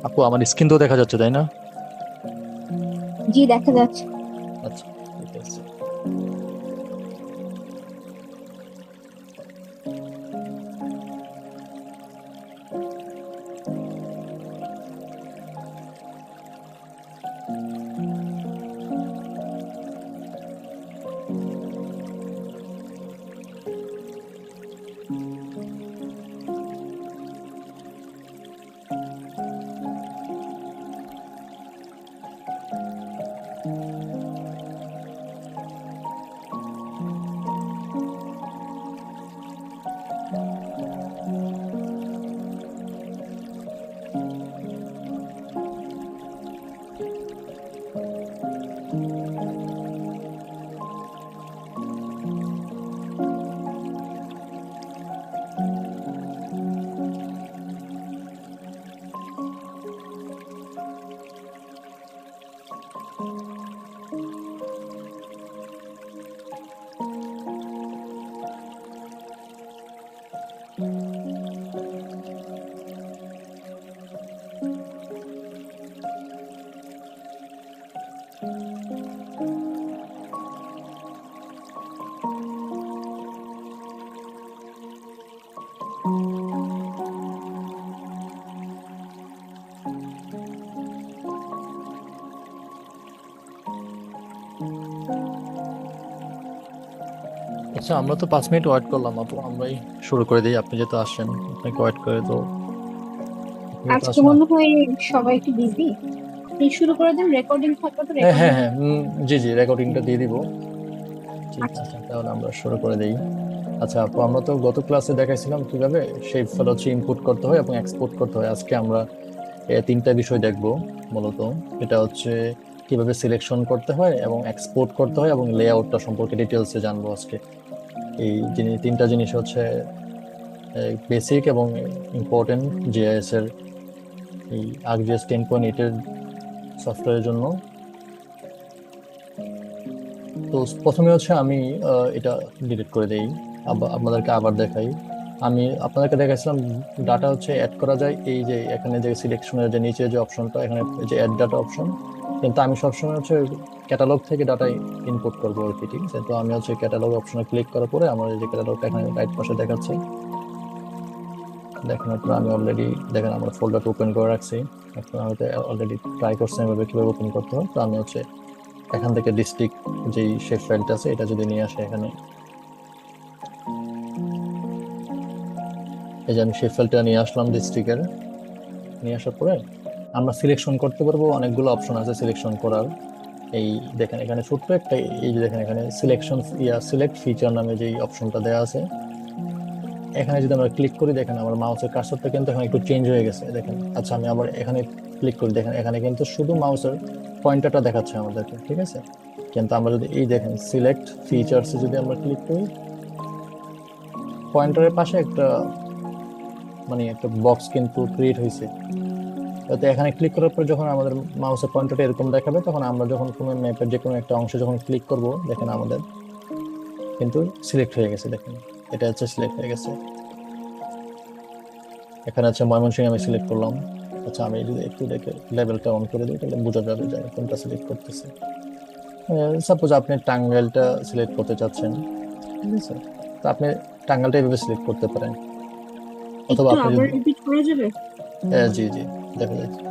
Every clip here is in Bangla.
আপু আমার স্ক্রিন তো দেখা যাচ্ছে তাই না? জি, দেখা যাচ্ছে। আচ্ছা, ঠিক আছে। আচ্ছা, আমরা তো 5 মিনিট ওয়েট করলাম আপু, আমরাই শুরু করে দিই। আপনি যেহেতু আসছেন, আপনাকে ওয়েট করে তো, আপনি যেহেতু আজকে আসেন। মনে হয় সবাই একটু বিজি। আপনি শুরু করে দেন, রেকর্ডিং থাকলে তো হ্যাঁ হ্যাঁ রেকর্ডিং। হ্যাঁ, জি জি, রেকর্ডিংটা দিয়ে দিব। ঠিক আচ্ছা। আছে, তাহলে আমরা শুরু করে দিই। আচ্ছা আপু, আমরা তো গত ক্লাসে দেখাইছিলাম কিভাবে শেপ ফাইল হচ্ছে ইনপুট করতে হয় এবং এক্সপোর্ট করতে হয়। আজকে আমরা তিনটা বিষয় দেখব মূলত। এটা হচ্ছে কিভাবে সিলেকশন করতে হয় এবং এক্সপোর্ট করতে হয় এবং লেআউটটা সম্পর্কে ডিটেলসে জানবো আজকে। এই তিনটা জিনিস হচ্ছে বেসিক এবং ইম্পর্টেন্ট জিআইএস এর, এই ArcGIS 10.8 এর সফটওয়্যারের জন্য। তো প্রথমে হচ্ছে আমি এটা ডিলিট করে দেই, আপনাদেরকে আবার দেখাই। আমি আপনাদেরকে দেখাইছিলাম ডাটা হচ্ছে অ্যাড করা যায়, এই যে এখানে যে সিলেকশনের যে নিচে যে অপশনটা, এখানে এই যে অ্যাড ডাটা অপশন। কিন্তু আমি সবসময় হচ্ছে ক্যাটালগ থেকে ডাটা ইনপুট করবো আর কি। ঠিক আছে, তো আমি হচ্ছে ক্যাটালগ অপশনে ক্লিক করার পরে আমার এই যে ক্যাটালগটা এখানে রাইট পাশে দেখাচ্ছে। দেখানোর পর আমি অলরেডি, দেখেন আমার ফোল্ডারটা ওপেন করে রাখছি। আপনারা হয়তো অলরেডি ট্রাই করছেন এভাবে কিভাবে ওপেন করতে হয়। তো আমি হচ্ছে এখান থেকে ডিস্ট্রিক্ট যেই শেপ ফাইলটা আছে এটা যদি নিয়ে আসে এখানে, এই যে আমি শেপ ফাইলটা নিয়ে আসলাম ডিস্ট্রিক্টের। নিয়ে আসার পরে আমরা সিলেকশন করতে পারবো, অনেকগুলো অপশন আছে সিলেকশন করার। এই দেখেন এখানে ছোট্ট একটা, এই যে দেখেন এখানে সিলেকশন সিলেক্ট ফিচার নামে যে অপশনটা দেওয়া আছে, এখানে যদি আমরা ক্লিক করি, দেখেন আমার মাউসের কার্সরটা কিন্তু এখন একটু চেঞ্জ হয়ে গেছে দেখেন। আচ্ছা আমি আবার এখানে ক্লিক করি, দেখেন এখানে কিন্তু শুধু মাউসের পয়েন্টারটা দেখাচ্ছে আমাদেরকে। ঠিক আছে, কিন্তু আমরা যদি এই দেখেন সিলেক্ট ফিচার্স যদি আমরা ক্লিক করি, পয়েন্টারের পাশে একটা মানে একটা বক্স কিন্তু ক্রিয়েট হয়েছে। তো এখানে ক্লিক করার পর যখন আমাদের মাউসের পয়েন্টারটা এরকম দেখাবে, তখন আমরা যখন কোনো ম্যাপের যে কোনো একটা অংশে যখন ক্লিক করব, দেখেন আমাদের কিন্তু সিলেক্ট হয়ে গেছে। দেখেন এটা হচ্ছে সিলেক্ট হয়ে গেছে। এখানে আছে ময়মনসিংহ আমি সিলেক্ট করলাম। আচ্ছা আমি যদি একটু দেখে লেভেলটা অন করে দিই, তাহলে বোঝা যাবে যে আমি কোনটা সিলেক্ট করতেছি। সাপোজ আপনি টাঙ্গাইলটা সিলেক্ট করতে চাচ্ছেন, ঠিক আছে, তো আপনি টাঙ্গাইলটা এইভাবে সিলেক্ট করতে পারেন। অথবা একটু আপনি আবার যদি, রিপিট করা যাবে? জি জি, দেখা যাচ্ছে,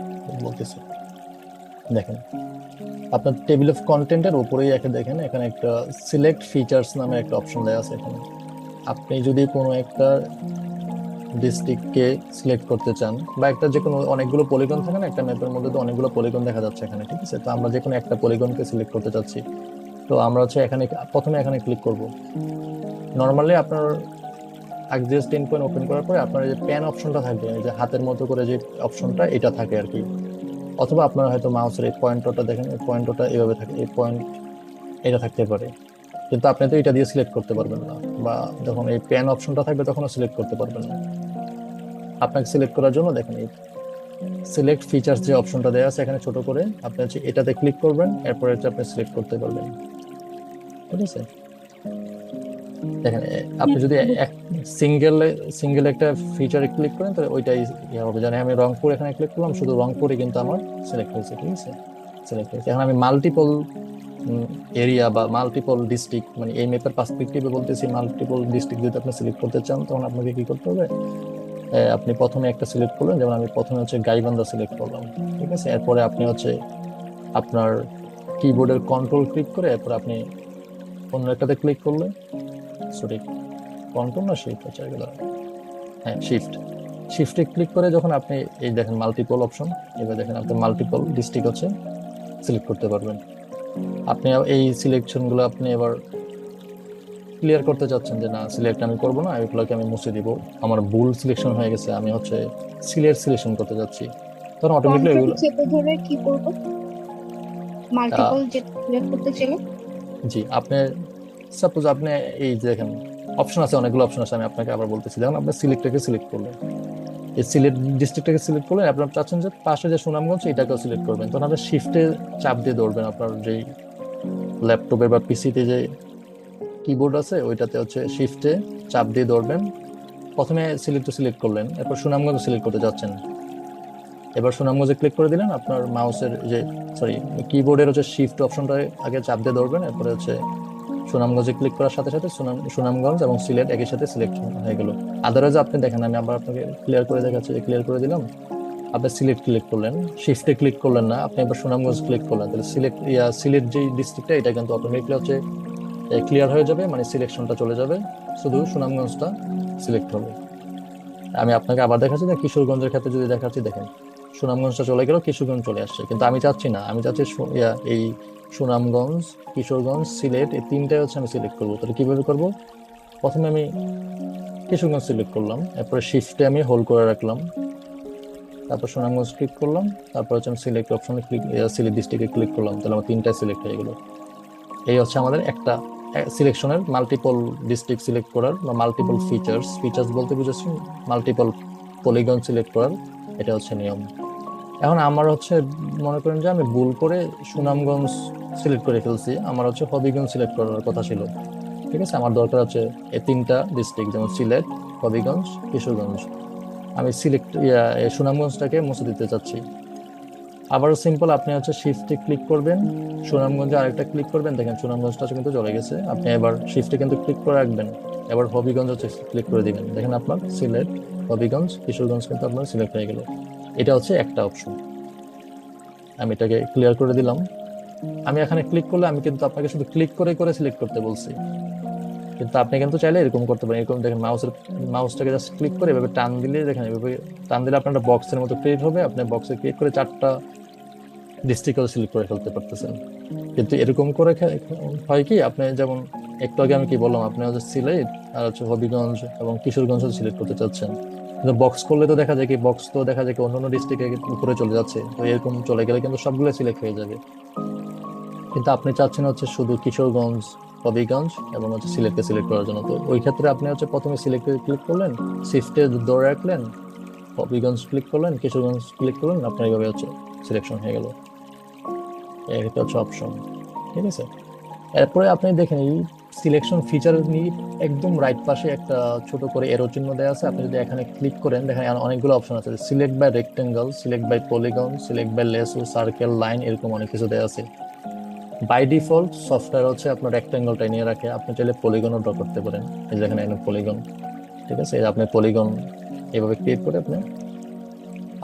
বলতেছি। দেখেন আপনার টেবিল অফ কন্টেন্টের উপরেই একে দেখেন এখানে একটা সিলেক্ট ফিচার্স নামে একটা অপশন দেওয়া আছে এখানে। আপনি যদি কোনো একটা ডিস্ট্রিক্টকে সিলেক্ট করতে চান, বা একটা যে কোনো অনেকগুলো পলিগন থাকে না একটা ম্যাপের মধ্যে, তো অনেকগুলো পলিগন দেখা যাচ্ছে এখানে। ঠিক আছে, তো আমরা যে কোনো একটা পলিগনকে সিলেক্ট করতে চাচ্ছি, তো আমরা হচ্ছে এখানে প্রথমে এখানে ক্লিক করব। নর্মালি আপনার ArcGIS 10 ওপেন করার পরে আপনার এই যে প্যান অপশনটা থাকবে, এই যে হাতের মতো করে যে অপশনটা, এটা থাকে আর কি। অথবা আপনার হয়তো মাউসের এই পয়েন্টারটা দেখেন, এই পয়েন্টারটা এইভাবে থাকে, এই পয়েন্ট এটা থাকতে পারে। কিন্তু আপনি তো এটা দিয়ে সিলেক্ট করতে পারবেন না, বা যখন এই প্যান অপশনটা থাকবে তখনও সিলেক্ট করতে পারবেন না। আপনাকে সিলেক্ট করার জন্য দেখেন এই সিলেক্ট ফিচার্স যে অপশনটা দেওয়া আছে এখানে ছোট করে, আপনি হচ্ছে এটাতে ক্লিক করবেন, এরপরে হচ্ছে আপনি সিলেক্ট করতে পারবেন। ঠিক আছে, দেখেন আপনি যদি সিঙ্গেল একটা ফিচারে ক্লিক করেন তাহলে ওইটাই ইয়ে হবে। জানি আমি রংপুর এখানে ক্লিক করলাম, শুধু রংপুরে কিন্তু আমার সিলেক্ট হয়েছে, ঠিক আছে, সিলেক্ট হয়েছে। এখন আমি মাল্টিপল এরিয়া বা মাল্টিপল ডিস্ট্রিক্ট, মানে এই ম্যাপের পার্সপেক্টিভে বলতেছি, মাল্টিপল ডিস্ট্রিক্ট যদি আপনি সিলেক্ট করতে চান তখন আপনাকে কি করতে হবে, আপনি প্রথমে একটা সিলেক্ট করলেন, যেমন আমি প্রথমে হচ্ছে গাইবান্ধা সিলেক্ট করলাম, ঠিক আছে। এরপরে আপনি হচ্ছে আপনার কিবোর্ডের কন্ট্রোল ক্লিক করে এরপর আপনি অন্য একটাতে ক্লিক করলে, সরি কন্ট্রোল না শিফট হচ্ছে এগুলো, হ্যাঁ শিফট, শিফটে ক্লিক করে যখন আপনি এই দেখেন মাল্টিপল অপশন, এবার দেখেন আপনি মাল্টিপল ডিস্ট্রিক্ট হচ্ছে সিলেক্ট করতে পারবেন। আপনি এই সিলেকশন গুলো আপনি এবার ক্লিয়ার করতে চাচ্ছেন যে না সিলেক্ট আমি করবো না, এগুলোকে আমি মুছে দিব, আমার ভুল সিলেকশন হয়ে গেছে, আমি হচ্ছে সিলেকশন করতে যাচ্ছি, তখন অটোমেটিকলি কন্ট্রোল এগুলো চেপে ধরে কি করব, মাল্টিপল যে সিলেক্ট করতে চাইলে? জি আপনি সাপোজ আপনি এই যে দেখেন অপশন আছে, অনেকগুলো অপশন আছে, আমি আপনাকে আবার বলতেছি। দেখুন আপনি সিলেক্টটাকে সিলেক্ট করলেন, এই সিলেক্ট ডিস্ট্রিক্টটাকে সিলেক্ট করলেন, আপনার চাচ্ছেন যে পাশে যে সুনামগঞ্জ এটাকেও সিলেক্ট করবেন, তখন আপনি শিফটে চাপ দিয়ে ধরবেন, আপনার যেই ল্যাপটপে বা পিসিতে যে কিবোর্ড আছে ওইটাতে হচ্ছে শিফটে চাপ দিয়ে ধরবেন। প্রথমে সিলেক্ট করলেন, এরপর সুনামগঞ্জ সিলেক্ট করতে যাচ্ছেন, এবার সুনামগঞ্জে ক্লিক করে দিলেন, আপনার মাউসের যে সরি কিবোর্ডের হচ্ছে শিফট অপশনটা আগে চাপ দিয়ে ধরবেন, এরপরে হচ্ছে সুনামগঞ্জে ক্লিক করার সাথে সাথে সুনামগঞ্জ এবং সিলেট একই সাথে সিলেক্ট হয়ে গেল। আদারওয়াইজ আপনি দেখেন, আমি আবার আপনাকে ক্লিয়ার করে দেখাচ্ছি, ক্লিয়ার করে দিলাম, আপনি সিলেক্ট ক্লিক করলেন, শিফটে ক্লিক করলেন না, আপনি এবার সুনামগঞ্জ ক্লিক করলেন, তাহলে সিলেট যে ডিস্ট্রিক্টটা এটা কিন্তু অটোমেটিকলি হচ্ছে ক্লিয়ার হয়ে যাবে, মানে সিলেকশনটা চলে যাবে, শুধু সুনামগঞ্জটা সিলেক্ট হবে। আমি আপনাকে আবার দেখাচ্ছি যে কিশোরগঞ্জের ক্ষেত্রে যদি দেখাচ্ছি, দেখেন সুনামগঞ্জটা চলে গেল, কিশোরগঞ্জ চলে আসছে, কিন্তু আমি চাচ্ছি না, আমি চাচ্ছি এই সুনামগঞ্জ, কিশোরগঞ্জ, সিলেট এই তিনটাই হচ্ছে আমি সিলেক্ট করবো। তাহলে কিভাবে করব, প্রথমে আমি কিশোরগঞ্জ সিলেক্ট করলাম, এরপরে শিফটে আমি হোল্ড করে রাখলাম, তারপর সুনামগঞ্জ ক্লিক করলাম, তারপর হচ্ছে আমি সিলেক্ট অপশনে সিলেট ডিস্ট্রিক্টে ক্লিক করলাম, তাহলে আমার তিনটায় সিলেক্ট হয়ে গেল। এই হচ্ছে আমাদের একটা সিলেকশনের মাল্টিপল ডিস্ট্রিক্ট সিলেক্ট করার বা মাল্টিপল ফিচার্স বলতে বুঝেছি মাল্টিপল পলিগন সিলেক্ট করার, এটা হচ্ছে নিয়ম। এখন আমার হচ্ছে মনে করেন যে আমি ভুল করে সুনামগঞ্জ সিলেক্ট করে ফেলছি, আমার হচ্ছে হবিগঞ্জ সিলেক্ট করার কথা ছিল, ঠিক আছে, আমার দরকার হচ্ছে এই তিনটা ডিস্ট্রিক্ট, যেমন সিলেট, হবিগঞ্জ, কিশোরগঞ্জ, আমি সুনামগঞ্জটাকে মুছে দিতে চাচ্ছি। আবারও সিম্পল, আপনি হচ্ছে শিফটে ক্লিক করবেন, সুনামগঞ্জে আরেকটা ক্লিক করবেন, দেখেন সুনামগঞ্জটা কিন্তু চলে গেছে, আপনি এবার শিফটে কিন্তু ক্লিক করে রাখবেন, এবার হবিগঞ্জ হচ্ছে ক্লিক করে দিবেন, দেখেন আপনার সিলেট, হবিগঞ্জ, কিশোরগঞ্জ কিন্তু আপনার সিলেক্ট হয়ে গেল। এটা হচ্ছে একটা অপশন, আমি এটাকে ক্লিয়ার করে দিলাম। আমি এখানে ক্লিক করলে আমি কিন্তু আপনাকে শুধু ক্লিক করে করে সিলেক্ট করতে বলছি, কিন্তু আপনি কিন্তু চাইলে এরকম করতে পারেন, এরকম দেখেন মাউসটাকে জাস্ট ক্লিক করে এভাবে টান দিলে, দেখেন এভাবে টান দিলে আপনার একটা বক্সের মতো ক্রিয়েট হবে, আপনি বক্সে ক্লিক করে চারটা ডিস্ট্রিক্ট সিলেক্ট করে ফেলতে পারতেছেন। কিন্তু এরকম করে হয় কি, আপনি যেমন একটু আগে আমি কি বললাম, আপনি হচ্ছে সিলেট আর হচ্ছে হবিগঞ্জ এবং কিশোরগঞ্জ সিলেক্ট করতে চাচ্ছেন, কিন্তু বক্স করলে তো দেখা যায় কি, বক্স তো দেখা যায় কি অন্যান্য ডিস্ট্রিক্টের উপরে চলে যাচ্ছে, তো এরকম চলে গেলে কিন্তু সবগুলো সিলেক্ট হয়ে যাবে। কিন্তু আপনি চাচ্ছেন হচ্ছে শুধু কিশোরগঞ্জ, হবিগঞ্জ এবং হচ্ছে সিলেটকে সিলেক্ট করার জন্য, তো ওই ক্ষেত্রে আপনি হচ্ছে প্রথমে সিলেক্টে ক্লিক করলেন, শিফটে ধরে রাখলেন, হবিগঞ্জ ক্লিক করলেন, কিশোরগঞ্জ ক্লিক করলেন, আপনার এইভাবে হচ্ছে সিলেকশন হয়ে গেল। এটা হচ্ছে অপশন, ঠিক আছে। এরপরে আপনি দেখেন এই সিলেকশন ফিচার নিয়ে একদম রাইট পাশে একটা ছোট করে এরো চিহ্ন দেওয়া আছে, আপনি যদি এখানে ক্লিক করেন দেখেন অনেকগুলো অপশন আছে, select by rectangle, select by polygon, select by lasso, circle, line, এরকম অনেক কিছু দেওয়া আছে। বাই ডিফল্ট সফটওয়্যার হচ্ছে আপনার রেক্টেঙ্গলটাই নিয়ে রাখে, আপনি চাইলে পলিগনও ড্র করতে পারেন, এই যে এখানে পলিগন, ঠিক আছে, এই যে আপনি পলিগন এভাবে ক্রিয়েট করে আপনি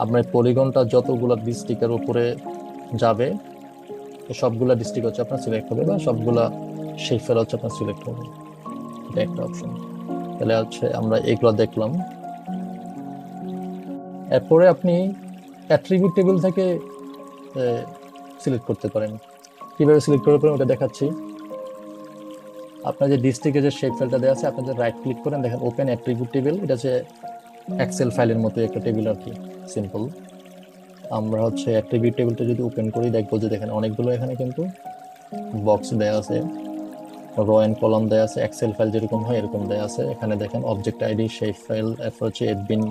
আপনার পলিগনটা যতগুলো ডিস্ট্রিক্টের উপরে যাবে সবগুলা ডিস্ট্রিক্ট হচ্ছে আপনার সিলেক্ট হবে, বা সবগুলা শেপের হচ্ছে আপনার সিলেক্ট হবে, এটা একটা অপশন। তাহলে হচ্ছে আমরা এগুলো দেখলাম। এরপরে আপনি অ্যাট্রিবিউট টেবিল থেকে সিলেক্ট করতে পারেন, কিভাবে সিলেক্ট করতে পারেন ওটা দেখাচ্ছি। আপনার যে ডিস্ট্রিক্টের যে শেপ ফাইলটা দেওয়া আছে, আপনি যে রাইট ক্লিক করেন, দেখেন ওপেন অ্যাট্রিবিউট টেবিল, এটা হচ্ছে এক্সেল ফাইলের মতো একটা টেবিল আর কি, সিম্পল। আমরা হচ্ছে অ্যাট্রিবিউট টেবিলটা যদি ওপেন করি দেখবো যে দেখেন অনেকগুলো এখানে কিন্তু বক্স দেওয়া আছে, রো এন্ড কলাম দেওয়া আছে, এক্সেল ফাইল যেরকম হয় এরকম দেওয়া আছে। এখানে দেখেন অবজেক্ট আইডি, শেপ ফাইল, এরপর হচ্ছে এডমিন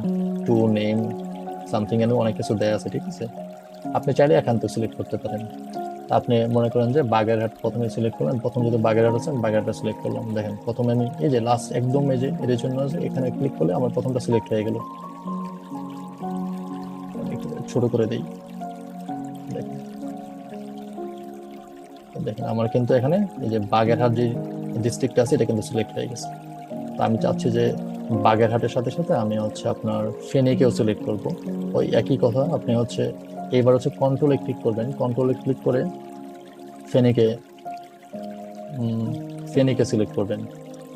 টু নেম সামথিং এর অনেক কিছু দেওয়া আছে, ঠিক আছে। আপনি চাইলে এখান থেকে সিলেক্ট করতে পারেন। আপনি মনে করেন যে বাগেরহাট প্রথমে সিলেক্ট করলেন, প্রথম যদি বাগেরহাট আছে আমি বাগেরহাটটা সিলেক্ট করলাম। দেখেন প্রথমে আমি এই যে লাস্ট একদম এই যে এর জন্য আছে এখানে ক্লিক করলে আমার প্রথমটা সিলেক্ট হয়ে গেল। আমি একটু ছোট করে দিই। দেখেন, দেখেন আমার কিন্তু এখানে এই যে বাগেরহাট যে ডিস্ট্রিক্ট আছে এটা কিন্তু সিলেক্ট হয়ে গেছে। তো আমি চাচ্ছি যে বাগেরহাটের সাথে সাথে আমি হচ্ছে আপনার ফেনীকেও সিলেক্ট করব। ওই একই কথা, আপনি হচ্ছে এবার হচ্ছে কন্ট্রোলে ক্লিক করবেন, কন্ট্রোলে ক্লিক করে ফেনীকে ফেনীকে সিলেক্ট করবেন।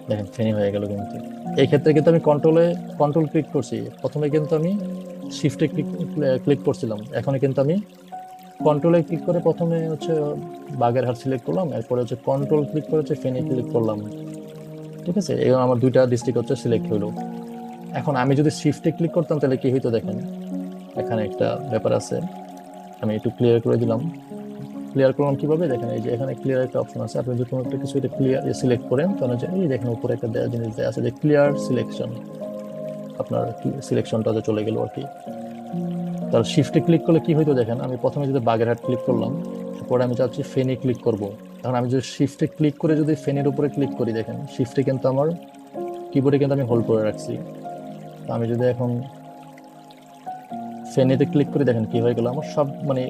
দেখেন ফেনী হয়ে গেল। কিন্তু এই ক্ষেত্রে কিন্তু আমি কন্ট্রোল ক্লিক করছি, প্রথমে কিন্তু আমি শিফটে ক্লিক ক্লিক করছিলাম, এখন কিন্তু আমি কন্ট্রোলে ক্লিক করে প্রথমে হচ্ছে বাগেরহাট সিলেক্ট করলাম, এরপরে হচ্ছে কন্ট্রোল ক্লিক করে হচ্ছে ফেনী ক্লিক করলাম। ঠিক আছে, এই আমার দুইটা ডিস্ট্রিক্ট হচ্ছে সিলেক্ট হইলো। এখন আমি যদি শিফটে ক্লিক করতাম তাহলে কি হইতো দেখেন, এখানে একটা ব্যাপার আছে, আমি একটু ক্লিয়ার করে দিলাম। ক্লিয়ার করলাম কিভাবে দেখেন, এই যে এখানে ক্লিয়ার একটা অপশন আছে, আপনি যদি কোনো একটা কিছু এটা ক্লিয়ার সিলেক্ট করেন তাহলে যে এই দেখেন উপরে একটা দেওয়া জিনিস দেওয়া আছে যে ক্লিয়ার সিলেকশন, আপনার সিলেকশনটা চলে গেল আর কি। তার শিফটে ক্লিক করলে কি হইতো দেখেন, আমি প্রথমে যদি বাগেরহাট ক্লিক করলাম, এরপরে আমি চাচ্ছি ফেনী ক্লিক করব। এখন আমি যদি শিফটে ক্লিক করে যদি ফেনীর উপরে ক্লিক করি, দেখেন শিফটে কিন্তু আমার কিবোর্ডে কিন্তু আমি হোল্ড করে রাখছি। তো আমি যদি এখন ফেনীতে ক্লিক করি, দেখেন কি হয়ে গেল আমার সব মানে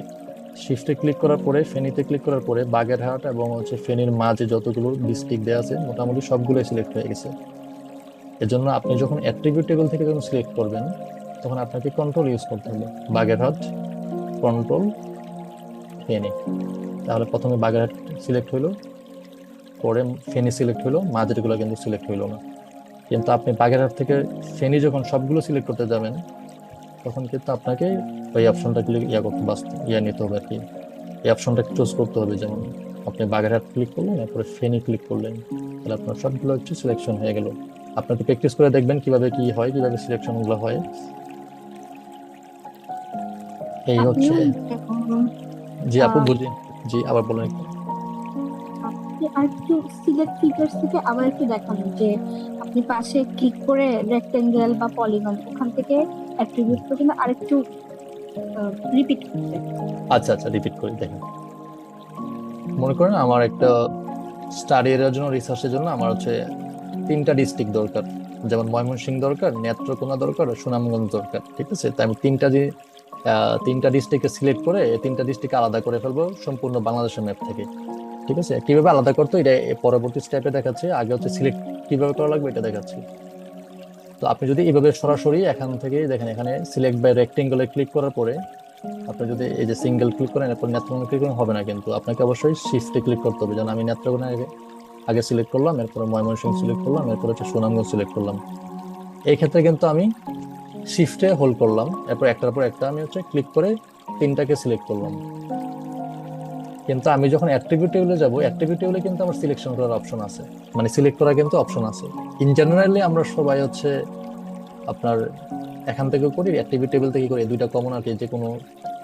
শিফটে ক্লিক করার পরে ফেনীতে ক্লিক করার পরে বাগেরহাট এবং হচ্ছে ফেনীর মাঝে যতগুলো ডিস্ট্রিক্ট দেওয়া আছে মোটামুটি সবগুলো সিলেক্ট হয়ে গেছে। এজন্য আপনি যখন অ্যাট্রিবিউট টেবিল থেকে যখন সিলেক্ট করবেন তখন আপনাকে কন্ট্রোল ইউজ করতে হবে, বাগেরহাট কন্ট্রোল ফেনী। তাহলে প্রথমে বাগেরহাট সিলেক্ট হইলো, পরে ফেনী সিলেক্ট হইলো, মাঝেরগুলো কিন্তু সিলেক্ট হইলো না। কিন্তু আপনি বাগেরহাট থেকে ফেনী যখন সবগুলো সিলেক্ট করতে যাবেন তখন কিন্তু আপনাকে ওই অপশনটা ক্লিক করতে নিতে হবে আর কি। এই অপশনটা চুজ করতে হবে, যেমন আপনি বাগেরহাট ক্লিক করলেন এরপরে ফেনী ক্লিক করলেন, তাহলে আপনার সবগুলো হচ্ছে সিলেকশন হয়ে গেল। আপনাকে প্র্যাকটিস করে দেখবেন কিভাবে কি হয়, কিভাবে সিলেকশন গুলো হয়। এই হচ্ছে। আপনিও এখন জি আপু আহ, বুঝি। জি আবার বলেন একটু। আপনি আরেকটু সিলেক্ট ফিচার্স থেকে আবার একটু দেখান যে আপনি পাশে ক্লিক করে রেক্টেঙ্গেল বা পলিগন ওখান থেকে অ্যাট্রিবিউট পর্যন্ত আরেকটু রিপিট করতে। আচ্ছা আচ্ছা, রিপিট করি দেখেন। মনে করেন আমার একটা স্টাডি এর জন্য, রিসার্চের জন্য আমার হচ্ছে তিনটা ডিস্ট্রিক্ট দরকার, যেমন ময়মনসিংহ দরকার, নেত্রকোনা দরকার, সুনামগঞ্জ দরকার। ঠিক আছে, তাই আমি তিনটা ডিস্ট্রিক্টকে সিলেক্ট করে এই তিনটা ডিস্ট্রিক্ট আলাদা করে ফেলবো সম্পূর্ণ বাংলাদেশের ম্যাপ থেকে। ঠিক আছে, কিভাবে আলাদা করতে এটা পরবর্তী স্টেপে দেখাচ্ছি, আগে হচ্ছে সিলেক্ট কিভাবে করা লাগবে এটা দেখাচ্ছি। তো আপনি যদি এইভাবে সরাসরি এখান থেকে দেখেন, এখানে সিলেক্ট বাই রেক্টেঙ্গলে ক্লিক করার পরে আপনি যদি এই যে সিঙ্গেল ক্লিক করেন এরপর নেত্রকোনা ক্লিক করেন হবে না, কিন্তু আপনাকে অবশ্যই শিফটে ক্লিক করতে হবে। যেন আমি নেত্রকোনা আগে সিলেক্ট করলাম, এরপরে ময়মনসিংহ সিলেক্ট করলাম, এরপর হচ্ছে সুনামগঞ্জ সিলেক্ট করলাম। এই ক্ষেত্রে কিন্তু আমি শিফটে হোল্ড করলাম, এরপর একটার পর একটা আমি হচ্ছে ক্লিক করে তিনটাকে সিলেক্ট করলাম। কিন্তু আমি যখন অ্যাট্রিবিউট টেবিলে যাব, অ্যাট্রিবিউট টেবিলে কিন্তু আমার সিলেকশন করার অপশন আছে, মানে সিলেক্ট করার কিন্তু অপশন আছে। ইন জেনারেলি আমরা সবাই হচ্ছে আপনার এখান থেকে করি, অ্যাট্রিবিউট টেবিল থেকে করি, এই দুইটা কমন আর কি। যে কোনো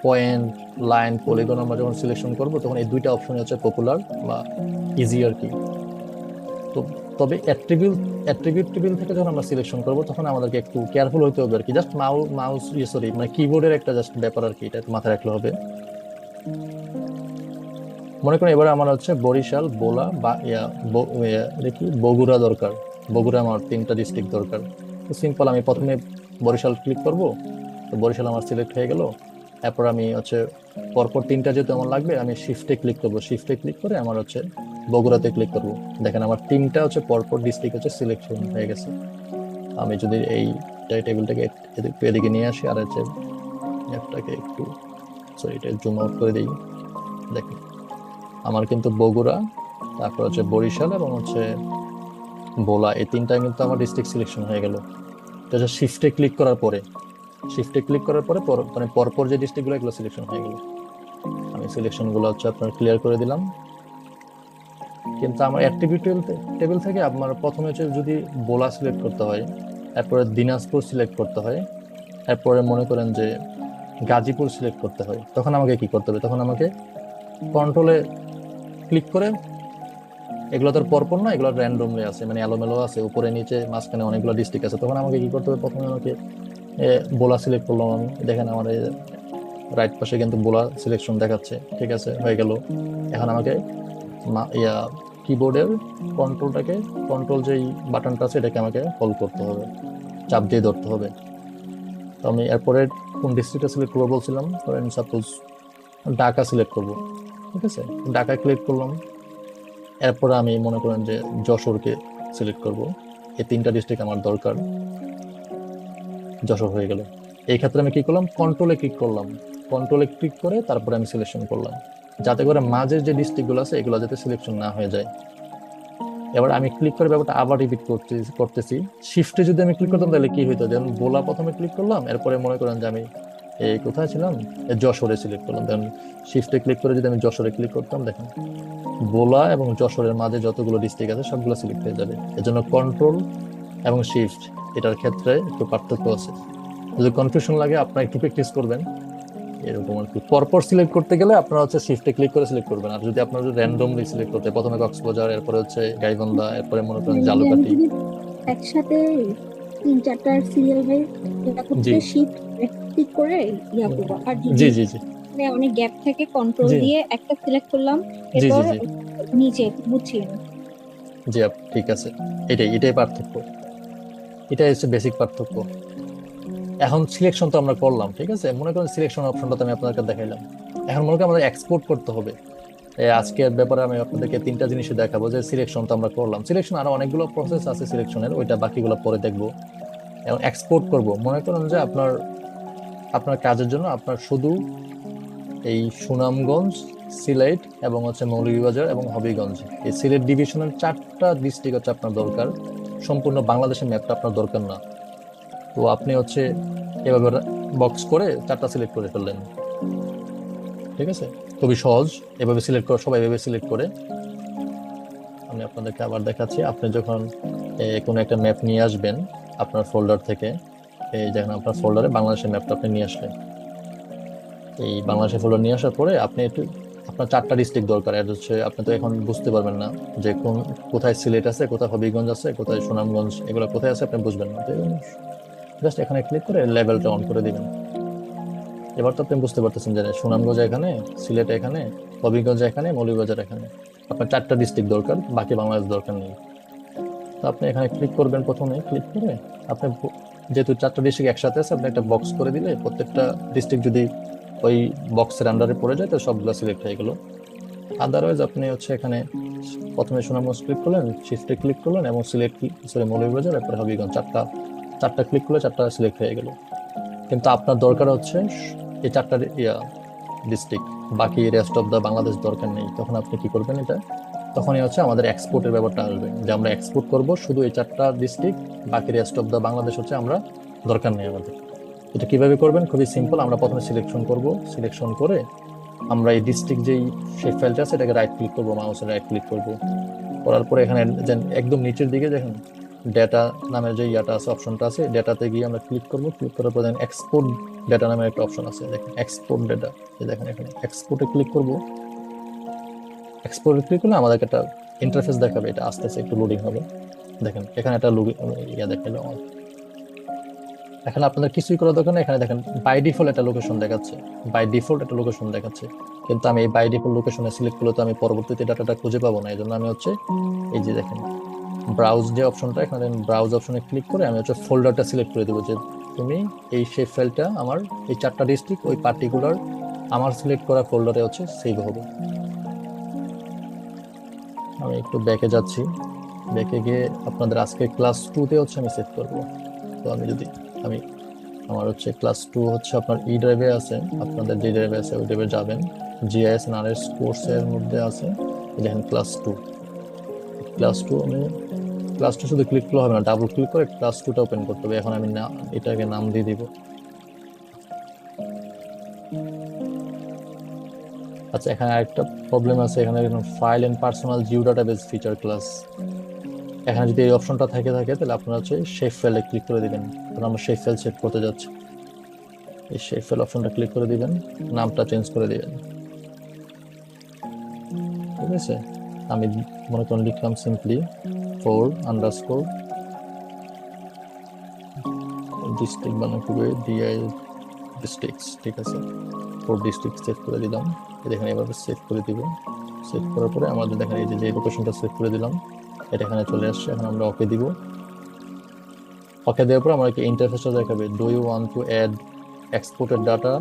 পয়েন্ট, লাইন, পলিগন আমরা যখন সিলেকশন করব তখন এই দুইটা অপশন হচ্ছে পপুলার বা ইজি আর কি। তো তবে অ্যাট্রিবিউট টেবিল থেকে যখন আমরা সিলেকশন করব তখন আমাদেরকে একটু কেয়ারফুল হতে হবে আর কি। জাস্ট মাউস সরি মানে কিবোর্ডের একটা জাস্ট ব্যাপার আর কি, এটা একটু মাথায় রাখলে হবে। মনে করেন এবারে আমার হচ্ছে বরিশাল, বোলা বা দেখি বগুড়া দরকার। বগুড়া আমার তিনটা ডিস্ট্রিক্ট দরকার। তো সিম্পল, আমি প্রথমে বরিশাল ক্লিক করব, তো বরিশাল আমার সিলেক্ট হয়ে গেল। এরপর আমি হচ্ছে পরপর তিনটা যেহেতু আমার লাগবে আমি শিফটে ক্লিক করব, শিফটে ক্লিক করে আমার হচ্ছে বগুড়াতে ক্লিক করব। দেখেন আমার তিনটা হচ্ছে পরপর ডিস্ট্রিক্ট হচ্ছে সিলেকশন হয়ে গেছে। আমি যদি এই টেবিলটাকে একটু এদিকে নিয়ে আসি আর হচ্ছে ম্যাপটাকে একটু সরি এটা জুম আউট করে দিই, দেখেন আমার কিন্তু বগুড়া, তারপর হচ্ছে বরিশাল এবং হচ্ছে ভোলা, এই তিনটায় কিন্তু আমার ডিস্ট্রিক্ট সিলেকশন হয়ে গেল। তো শিফটে ক্লিক করার পরে মানে পরপর যে ডিস্ট্রিক্ট গুলো এগুলো সিলেকশন হয়ে গেল। আমি সিলেকশন গুলো হচ্ছে আপনার ক্লিয়ার করে দিলাম। কিন্তু আমার অ্যাট্রিবিউট টেবিল থেকে আপনার প্রথমে হচ্ছে যদি ভোলা সিলেক্ট করতে হয়, এরপরে দিনাজপুর সিলেক্ট করতে হয়, এরপরে মনে করেন যে গাজীপুর সিলেক্ট করতে হয়, তখন আমাকে কি করতে হবে, তখন আমাকে কন্ট্রোলে ক্লিক করে, এগুলো তো আর পরপর না, এগুলো র্যান্ডমলি আছে মানে এলোমেলো আছে, উপরে নিচে মাঝখানে অনেকগুলো ডিস্ট্রিক্ট আছে, তখন আমাকে কি করতে হবে, প্রথমে আমাকে ভোলা সিলেক্ট করলাম আমি, দেখেন আমার রাইট পাশে কিন্তু বোলা সিলেকশন দেখাচ্ছে, ঠিক আছে, হয়ে গেল। এখন আমাকে কিবোর্ডের কন্ট্রোল যেই বাটনটা আছে এটাকে আমাকে হোল্ড করতে হবে, চাপ দিয়ে ধরতে হবে। তো আমি এরপরে কোন ডিস্ট্রিক্টটা সিলেক্ট করবো বলছিলাম, ধরেন সাপোজ ঢাকা সিলেক্ট করব, ঠিক আছে, ঢাকা ক্লিক করলাম। এরপরে আমি মনে করেন যে যশোরকে সিলেক্ট করব, এই 3টা ডিস্ট্রিক্ট আমার দরকার। যশোর হয়ে গেল। এই ক্ষেত্রে আমি কি করলাম, কন্ট্রোলে ক্লিক করে তারপরে আমি সিলেকশন করলাম, যাতে করে মাঝের যে ডিস্ট্রিক্ট গুলো আছে এগুলো যাতে সিলেকশন না হয়ে যায়। এবার আমি ক্লিক করে ব্যাপারটা আবার রিপিট করতেছি। শিফটে যদি আমি ক্লিক করতাম তাহলে কি হইতো, যেমন বোলা প্রথমে ক্লিক করলাম, এরপরে মনে করেন যে আমি এই কোথায় ছিলাম, যশোরে সিলেক্ট করলাম, দেন শিফটে ক্লিক করে যদি আমি যশোরে ক্লিক করতাম, দেখেন বোলা এবং যশোরের মাঝে যতগুলো ডিস্ট্রিক্ট আছে সবগুলো সিলেক্ট হয়ে যাবে। এজন্য কন্ট্রোল এবং শিফট এটার ক্ষেত্রে একটু পার্থক্য আছে। যদি কনফিউশন লাগে আপনারা একটু প্র্যাকটিস করবেন, এরকম আর কি। পরপর সিলেক্ট করতে গেলে আপনারা হচ্ছে শিফটে ক্লিক করে সিলেক্ট করবেন, আর যদি আপনারা র্যান্ডমলি সিলেক্ট করতে, প্রথমে কক্সবাজার, এরপরে হচ্ছে গাইবান্ধা, এরপরে মনে করেন মানে যদি আমি জালুকাঠি। যদি একসাথে 3-4টার সিরিয়াল ভাই ইয়া জি করতে শিফট ক্লিক করে ইয়া করবো, আর জি যদি জি জি মানে অনেক গ্যাপ থেকে কন্ট্রোল জি দিয়ে একটা সিলেক্ট করলাম, জি জি এরপর জি নিচে বুঝছি আমি। জি ঠিক আছে। এটাই পার্থক্য, এটাই হচ্ছে বেসিক পার্থক্য। এখন সিলেকশন তো আমরা করলাম, ঠিক আছে, মনে করেন সিলেকশন অপশনটা তো আমি আপনাদেরকে দেখাইলাম। এখন মনে করেন আমাদের এক্সপোর্ট করতে হবে। আজকের ব্যাপারে আমি আপনাদেরকে 3টা জিনিসই দেখাবো, যে সিলেকশন তো আমরা করলাম, সিলেকশন আরো অনেকগুলো প্রসেস আছে সিলেকশনের, ওইটা বাকিগুলো পরে দেখবো। এখন এক্সপোর্ট করব, মনে করেন যে আপনার আপনার কাজের জন্য আপনার শুধু এই সুনামগঞ্জ, সিলেট এবং হচ্ছে মৌলভীবাজার এবং হবিগঞ্জ, এই সিলেট ডিভিশনের 4টা ডিস্ট্রিক্ট হচ্ছে আপনার দরকার, সম্পূর্ণ বাংলাদেশের ম্যাপটা আপনার দরকার না। তো আপনি হচ্ছে এভাবে বক্স করে 4টা সিলেক্ট করে ফেললেন, ঠিক আছে, খুবই সহজ। এভাবে সিলেক্ট করে, সবাই এভাবে সিলেক্ট করে, আমি আপনাদেরকে আবার দেখাচ্ছি। আপনি যখন কোনো একটা ম্যাপ নিয়ে আসবেন আপনার ফোল্ডার থেকে, এই যেখানে আপনার ফোল্ডারে বাংলাদেশের ম্যাপটা আপনি নিয়ে আসলেন, এই বাংলাদেশের ফোল্ডার নিয়ে আসার পরে আপনি একটু, আপনার 4টা ডিস্ট্রিক্ট দরকার, আর হচ্ছে আপনি তো এখন বুঝতে পারবেন না যে কোথায় সিলেট আছে, কোথায় হবিগঞ্জ আছে, কোথায় সুনামগঞ্জ, এগুলো কোথায় আছে আপনি বুঝবেন না। জাস্ট এখানে ক্লিক করে লেভেলটা অন করে দিবেন। এবার তো আপনি বুঝতে পারতেছেন যে সুনামগঞ্জ এখানে, সিলেট এখানে, হবিগঞ্জ এখানে, মৌলভীবাজার এখানে। আপনার 4টা ডিস্ট্রিক্ট দরকার, বাকি বাংলাদেশ দরকার নেই। তো আপনি এখানে ক্লিক করবেন, প্রথমে ক্লিক করে আপনি যেহেতু 4টা ডিস্ট্রিক্ট একসাথে আছে, আপনি একটা বক্স করে দিলে প্রত্যেকটা ডিস্ট্রিক্ট যদি ওই বক্সের আন্ডারে পড়ে যায় তো সবগুলো সিলেক্ট হয়ে গেল। আদারওয়াইজ আপনি হচ্ছে এখানে প্রথমে সুনামগঞ্জ ক্লিক করলেন, শিফটে ক্লিক করলেন এবং মৌলভীবাজার, এরপরে হবিগঞ্জ, চারটা ক্লিক করলে 4টা সিলেক্ট হয়ে গেল। কিন্তু আপনার দরকার হচ্ছে এই 4টা ডিস্ট্রিক্ট, বাকি রেস্ট অফ দা বাংলাদেশ দরকার নেই। তখন আপনি কি করবেন, এটা তখনই হচ্ছে আমাদের এক্সপোর্টের ব্যাপারটা আসবে, যে আমরা এক্সপোর্ট করব শুধু এই 4টা ডিস্ট্রিক্ট, বাকি রেস্ট অফ দা বাংলাদেশ হচ্ছে আমরা দরকার নেই আমাদের। এটা কিভাবে করবেন, খুবই সিম্পল। আমরা প্রথমে সিলেকশন করব, সিলেকশন করে আমরা এই ডিস্ট্রিক্ট যেই শেপ ফাইলটা আছে এটাকে রাইট ক্লিক করবো, মাউসের রাইট ক্লিক করবো, করার পরে এখানে একদম নিচের দিকে দেখেন ডেটা নামের যে ইয়াটা আছে, অপশনটা আছে, ডেটাতে গিয়ে আমরা ক্লিক করবো। ক্লিক করার পর দেখেন এক্সপোর্ট ডেটা নামের একটা অপশন আছে, দেখেন এক্সপোর্ট ডেটা, দেখেন এখানে এক্সপোর্টে ক্লিক করবো। এক্সপোর্টে ক্লিক করলে আমাদেরকে একটা ইন্টারফেস দেখাবে, এটা আস্তে আস্তে একটু লোডিং হবে। দেখেন এখানে একটা ইয়া দেখালো। এখানে আপনাদের কিছুই করার দরকার নেই, এখানে দেখেন বাই ডিফল্ট একটা লোকেশন দেখাচ্ছে, কিন্তু আমি এই বাই ডিফল্ট লোকেশনে সিলেক্ট করলে তো আমি পরবর্তীতে ডাটাটা খুঁজে পাবো না। এই জন্য আমি হচ্ছে এই যে দেখেন ব্রাউজ যে অপশনটা, এখানে ব্রাউজ অপশনে ক্লিক করে আমি হচ্ছে ফোল্ডারটা সিলেক্ট করে দেবো, যে তুমি এই শেপ ফাইলটা আমার এই 4টা ডিস্ট্রিক্ট ওই পার্টিকুলার আমার সিলেক্ট করা ফোল্ডারে হচ্ছে সেভ হবে। আমি একটু ব্যাকে যাচ্ছি, ব্যাকে গিয়ে আপনাদের আজকে ক্লাস 2-তে হচ্ছে আমি সেভ করবো। তো আমি আমার হচ্ছে ক্লাস 2 হচ্ছে আপনার ই ড্রাইভে আছে, আপনাদের যে ড্রাইভে আছে ওই ড্রাইভে যাবেন, জিআইএস নারেস কোর্সের মধ্যে আছে, দেখেন ক্লাস 2 আমি ক্লাস 2 শুধু ক্লিক করলে হবে না, ডাবল ক্লিক করে ক্লাস 2টা ওপেন করতে হবে। এখন আমি এটাকে নাম দিয়ে দিব। আচ্ছা, এখানে আরেকটা প্রবলেম আছে, এখানে file and personal geo database feature class, এখানে যদি এই অপশনটা থাকে তাহলে আপনারা হচ্ছে শেপ ফাইলে ক্লিক করে দিবেন, কারণ আমরা শেপ ফাইল সেভ করতে যাচ্ছি। এই শেপ ফাইল অপশনটা ক্লিক করে দিবেন, নামটা চেঞ্জ করে দিবেন, ঠিক আছে। আমি মনে করেন লিখলাম সিম্পলি 4_ ডিস্ট্রিক্ট বানাতে হবে ডিআই ডিস্ট্রিক্টস, ঠিক আছে। 4 ডিস্ট্রিক্ট সেভ করে দিলাম। দেখেন এভাবে সেভ করে দিব। সেভ করার পরে আমাদের দেখেন এই যে লোকেশনটা সেভ করে দিলাম, এটা এখানে চলে আসছে। এখন আমরা ওকে দিব। ওকে দেওয়ার পর আমাকে ইন্টারফেসটা দেখাবে, do you want to add exported data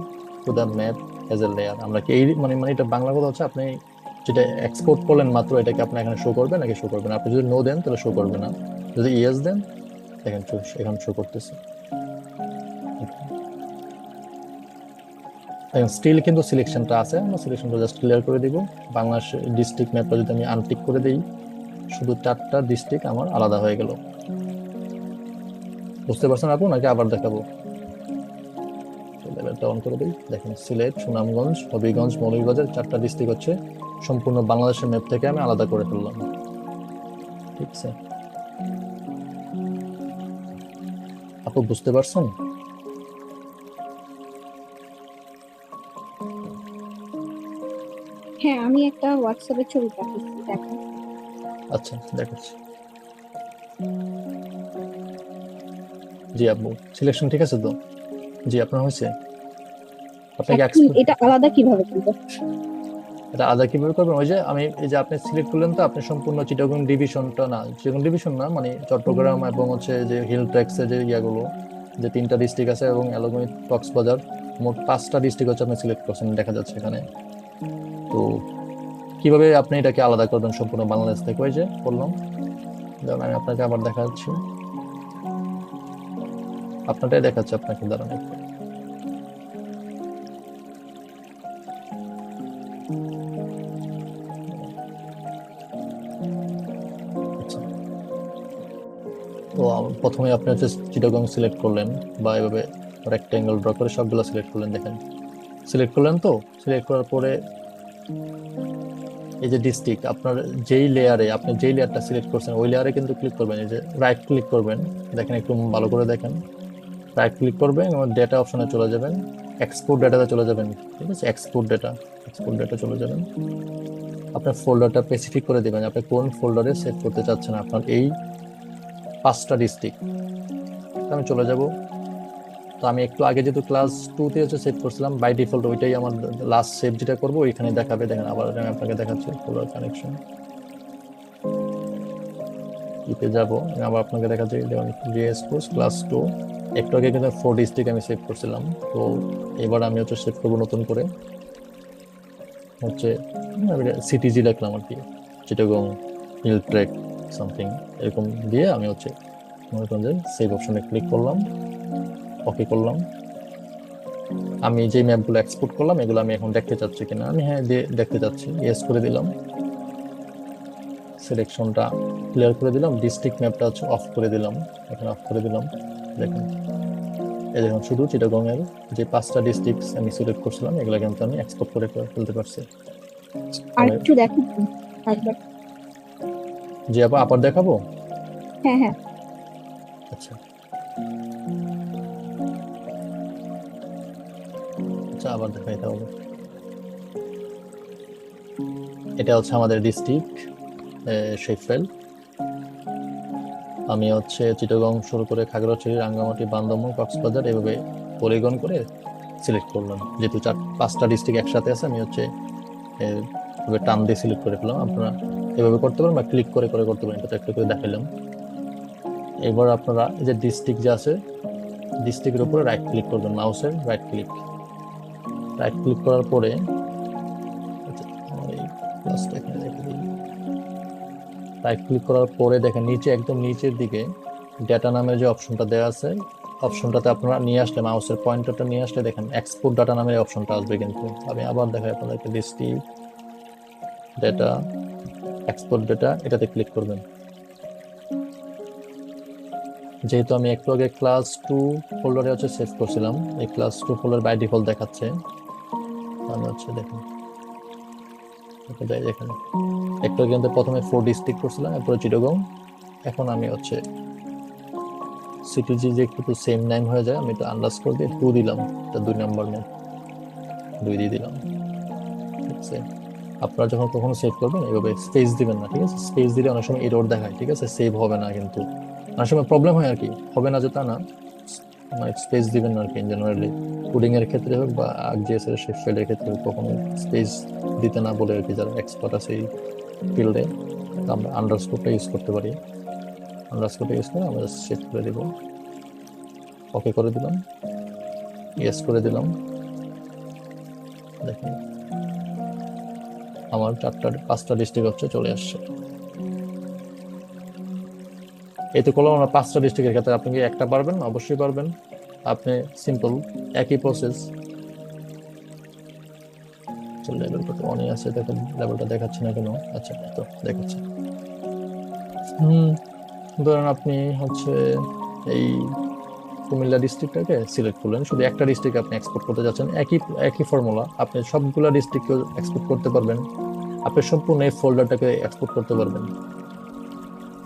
to the map as a layer. আমরা কি এই মানে এটা বাংলা কথা হচ্ছে, আপনি যেটা এক্সপোর্ট করলেন মাত্র এটাকে আপনি এখানে শো করবে নাকি শো করবে না। আপনি যদি নো দেন তাহলে শো করবে না, যদি ইয়েস দেন দেখেন এখানে শো করতেছে। স্টিল কিন্তু সিলেকশনটা আছে, আমরা সিলেকশনটা জাস্ট ক্লিয়ার করে দিব। বাংলাদেশ ডিস্ট্রিক্ট ম্যাপটা যদি আমি আনটিক করে দিই, শুধু 4টা ডিস্ট্রিক্ট আমার আলাদা হয়ে গেল। বুঝতে পারছেন আপু নাকি আবার দেখাবো? লেভেলটা অন করে দিই। দেখেন সিলেট, সুনামগঞ্জ, হবিগঞ্জ, মৌলভীবাজার 4টা ডিস্ট্রিক্ট হচ্ছে সম্পূর্ণ বাংলাদেশের ম্যাপ থেকে আমি আলাদা করে ফেললাম। ঠিক আছে আপু, বুঝতে পারছেন? হ্যাঁ, আমি একটা হোয়াটসঅ্যাপে ছবি পাঠিয়েছি, দেখেন। আচ্ছা দেখাচ্ছি। জি আপু, সিলেকশন ঠিক আছে তো? জি আপনার হয়েছে? আপনাকে এখন এটা আলাদা কিভাবে করবো? এটা আলাদা কিভাবে করবেন? ওই যে আমি এই যে আপনি সিলেক্ট করলেন তো, আপনি সম্পূর্ণ চিটাগং ডিভিশনটা না, চিটাগং ডিভিশন না মানে চট্টগ্রাম এবং হচ্ছে যে হিল ট্র্যাক্সের যে ইয়াগুলো, যে 3টা ডিস্ট্রিক্ট আছে এবং এলাগনি কক্সবাজার, মোট 5টা ডিস্ট্রিক্ট হচ্ছে আপনি সিলেক্ট করছেন, দেখা যাচ্ছে এখানে। তো কিভাবে আপনি এটাকে আলাদা করবেন সম্পূর্ণ বাংলাদেশ থেকে? ওই যে বললাম, যেমন আমি আপনাকে আবার দেখাচ্ছি, আপনারটাই দেখাচ্ছে আপনাকে, দাঁড়ান একটু। আচ্ছা, তো প্রথমে আপনি হচ্ছে চিটাগং সিলেক্ট করলেন, বা এভাবে রেক্টাঙ্গেল ড্র করে সবগুলো সিলেক্ট করলেন। দেখেন সিলেক্ট করলেন তো, সিলেক্ট করার পরে এই যে ডিস্ট্রিক্ট, আপনার যেই লেয়ারে আপনি যেই লেয়ারটা সিলেক্ট করছেন ওই লেয়ারে কিন্তু ক্লিক করবেন, এই যে রাইট ক্লিক করবেন। দেখেন একটু ভালো করে দেখেন, রাইট ক্লিক করবেন এবং ডেটা অপশনে চলে যাবেন, এক্সপোর্ট ডেটাতে চলে যাবেন। ঠিক আছে, এক্সপোর্ট ডেটা চলে যাবেন। আপনার ফোল্ডারটা স্পেসিফিক করে দিবেন, আপনি কোন ফোল্ডারে সেভ করতে চাচ্ছেন আপনার এই 5টা ডিস্ট্রিক্ট। আমি চলে যাব। তো আমি একটু আগে যেহেতু ক্লাস 2-তে হচ্ছে সেভ করছিলাম, বাই ডিফল্ট ওইটাই আমার লাস্ট সেভ যেটা করবো ওইখানে দেখাবে। দেখেন আবার আমি আপনাকে দেখাচ্ছি ফোল্ডার কানেকশন, ইতে যাব, আবার আপনাকে দেখাচ্ছি যেমন জিএস কোর্স ক্লাস 2। একটু আগে কিন্তু 4 ডিস্ট্রিক্ট আমি সেভ করছিলাম, তো এবার আমি হচ্ছে সেভ করবো নতুন করে, হচ্ছে সিটিজি লিখলাম আর কি, চিটাগং হিল ট্রেক সামথিং এরকম দিয়ে আমি হচ্ছে মনে করেন যে সেভ অপশনে ক্লিক করলাম, ওকে করলাম। আমি যে ম্যাপগুলো এক্সপোর্ট করলাম এগুলো আমি এখন দেখতে চাচ্ছি কিনা, আমি হ্যাঁ দেখতে চাচ্ছি, ইয়েস করে দিলাম। সিলেকশনটা ক্লিয়ার করে দিলাম, ডিস্ট্রিক্ট ম্যাপটা হচ্ছে অফ করে দিলাম, এখানে অফ করে দিলাম। দেখেন এই দেখুন শুধু চিটাগং এর যে 5টা ডিস্ট্রিক্ট আমি সিলেক্ট করছিলাম এগুলো কিন্তু আমি এক্সপোর্ট করে ফেলতে পারছি। আর একটু দেখো একবার। জি আপা, আবার দেখাবো? হ্যাঁ হ্যাঁ। আচ্ছা আচ্ছা, আবার দেখাইতে হবে। এটা হচ্ছে আমাদের ডিস্ট্রিক্ট শেফেল। আমি হচ্ছে চিটাগং শুরু করে খাগড়াছড়ি, রাঙ্গামাটি, বান্দরবান, কক্সবাজার এভাবে পলিগন করে সিলেক্ট করলাম। যেহেতু 5টা ডিস্ট্রিক্ট একসাথে আছে আমি হচ্ছে এভাবে টান দিয়ে সিলেক্ট করে ফেললাম। আপনারা এভাবে করতে পারেন বা ক্লিক করে করে করতে পারেন, এটা একটু করে দেখালাম। এবার আপনারা এই যে ডিস্ট্রিক্ট যে আছে, ডিস্ট্রিক্টের উপরে রাইট ক্লিক করবেন, মাউসের রাইট ক্লিক করার পরে রাইট ক্লিক করার পরে দেখেন নিচে একদম নিচের দিকে ডেটা নামের যে অপশনটা দেওয়া আছে, অপশনটাতে আপনারা নিয়ে আসলে মাউসের পয়েন্টারটা নিয়ে আসলে দেখেন এক্সপোর্ট ডাটা নামের অপশনটা আসবে। কিন্তু আমি আবার দেখাই আপনাদেরকে, ডিস্ট্রিক্ট ডেটা, এক্সপোর্ট ডেটা, এটাতে ক্লিক করবেন। যেহেতু আমি একটু আগে ক্লাস 2 ফোল্ডারে হচ্ছে সেভ করছিলাম, এই ক্লাস 2 ফোল্ডার বাই ডিফল্ট দেখাচ্ছে। আমি হচ্ছে দেখুন দেখেন একটু আগে কিন্তু প্রথমে 4 ডিস্ট্রিক্ট করছিলাম, এরপরে চিটাগং। এখন আমি হচ্ছে সিটিজি যে একটু সেম নেম হয়ে যায়, আমি একটু আন্ডারস্কোর দিয়ে 2 দিলাম, এটা 2 নাম্বার নেম 2 দিয়ে দিলাম। ঠিক আছে, আপনারা যখন কখনো সেভ করবেন এভাবে স্পেস দিবেন না, ঠিক আছে? স্পেস দিলে অনেক সময় এরর দেখায়, ঠিক আছে? সেভ হবে না, কিন্তু অনেক সময় প্রবলেম হয় আর কি, হবে না যে তা না, মানে স্পেস দিবেন না আর কি। জেনারেলি কোডিং এর ক্ষেত্রে হোক বা ArcGIS এর শেপ ফাইলের ক্ষেত্রে হোক, কখনো স্পেস দিতে না বলে আর কি, যারা এক্সপার্ট আছে এই ফিল্ডে আমরা আন্ডারস্কোরটা ইউজ করতে পারি। আন্ডারস্কোরটা ইউজ করে আমরা সেট করে দিব, ওকে করে দিলাম, ইয়েস করে দিলাম। দেখুন আমার 5টা ডিস্ট্রিক্ট হচ্ছে চলে আসছে। এই তো করলাম আমরা 5টা ডিস্ট্রিক্টের ক্ষেত্রে। আপনি কি একটা পারবেন? অবশ্যই পারবেন। আপনি সিম্পল একই প্রসেস। লেভেলটা তো অনই আছে, দেখুন লেভেলটা দেখাচ্ছে না কেন? আচ্ছা তো দেখাচ্ছে। ধরেন আপনি হচ্ছে এই কুমিল্লা ডিস্ট্রিক্টটাকে সিলেক্ট করলেন, শুধু একটা ডিস্ট্রিক্ট আপনি এক্সপোর্ট করতে যাচ্ছেন। একই একই ফর্মুলা, আপনি সবগুলা ডিস্ট্রিক্টকে এক্সপোর্ট করতে পারবেন। আপনি সম্পূর্ণ এই ফোল্ডারটাকে এক্সপোর্ট করতে পারবেন।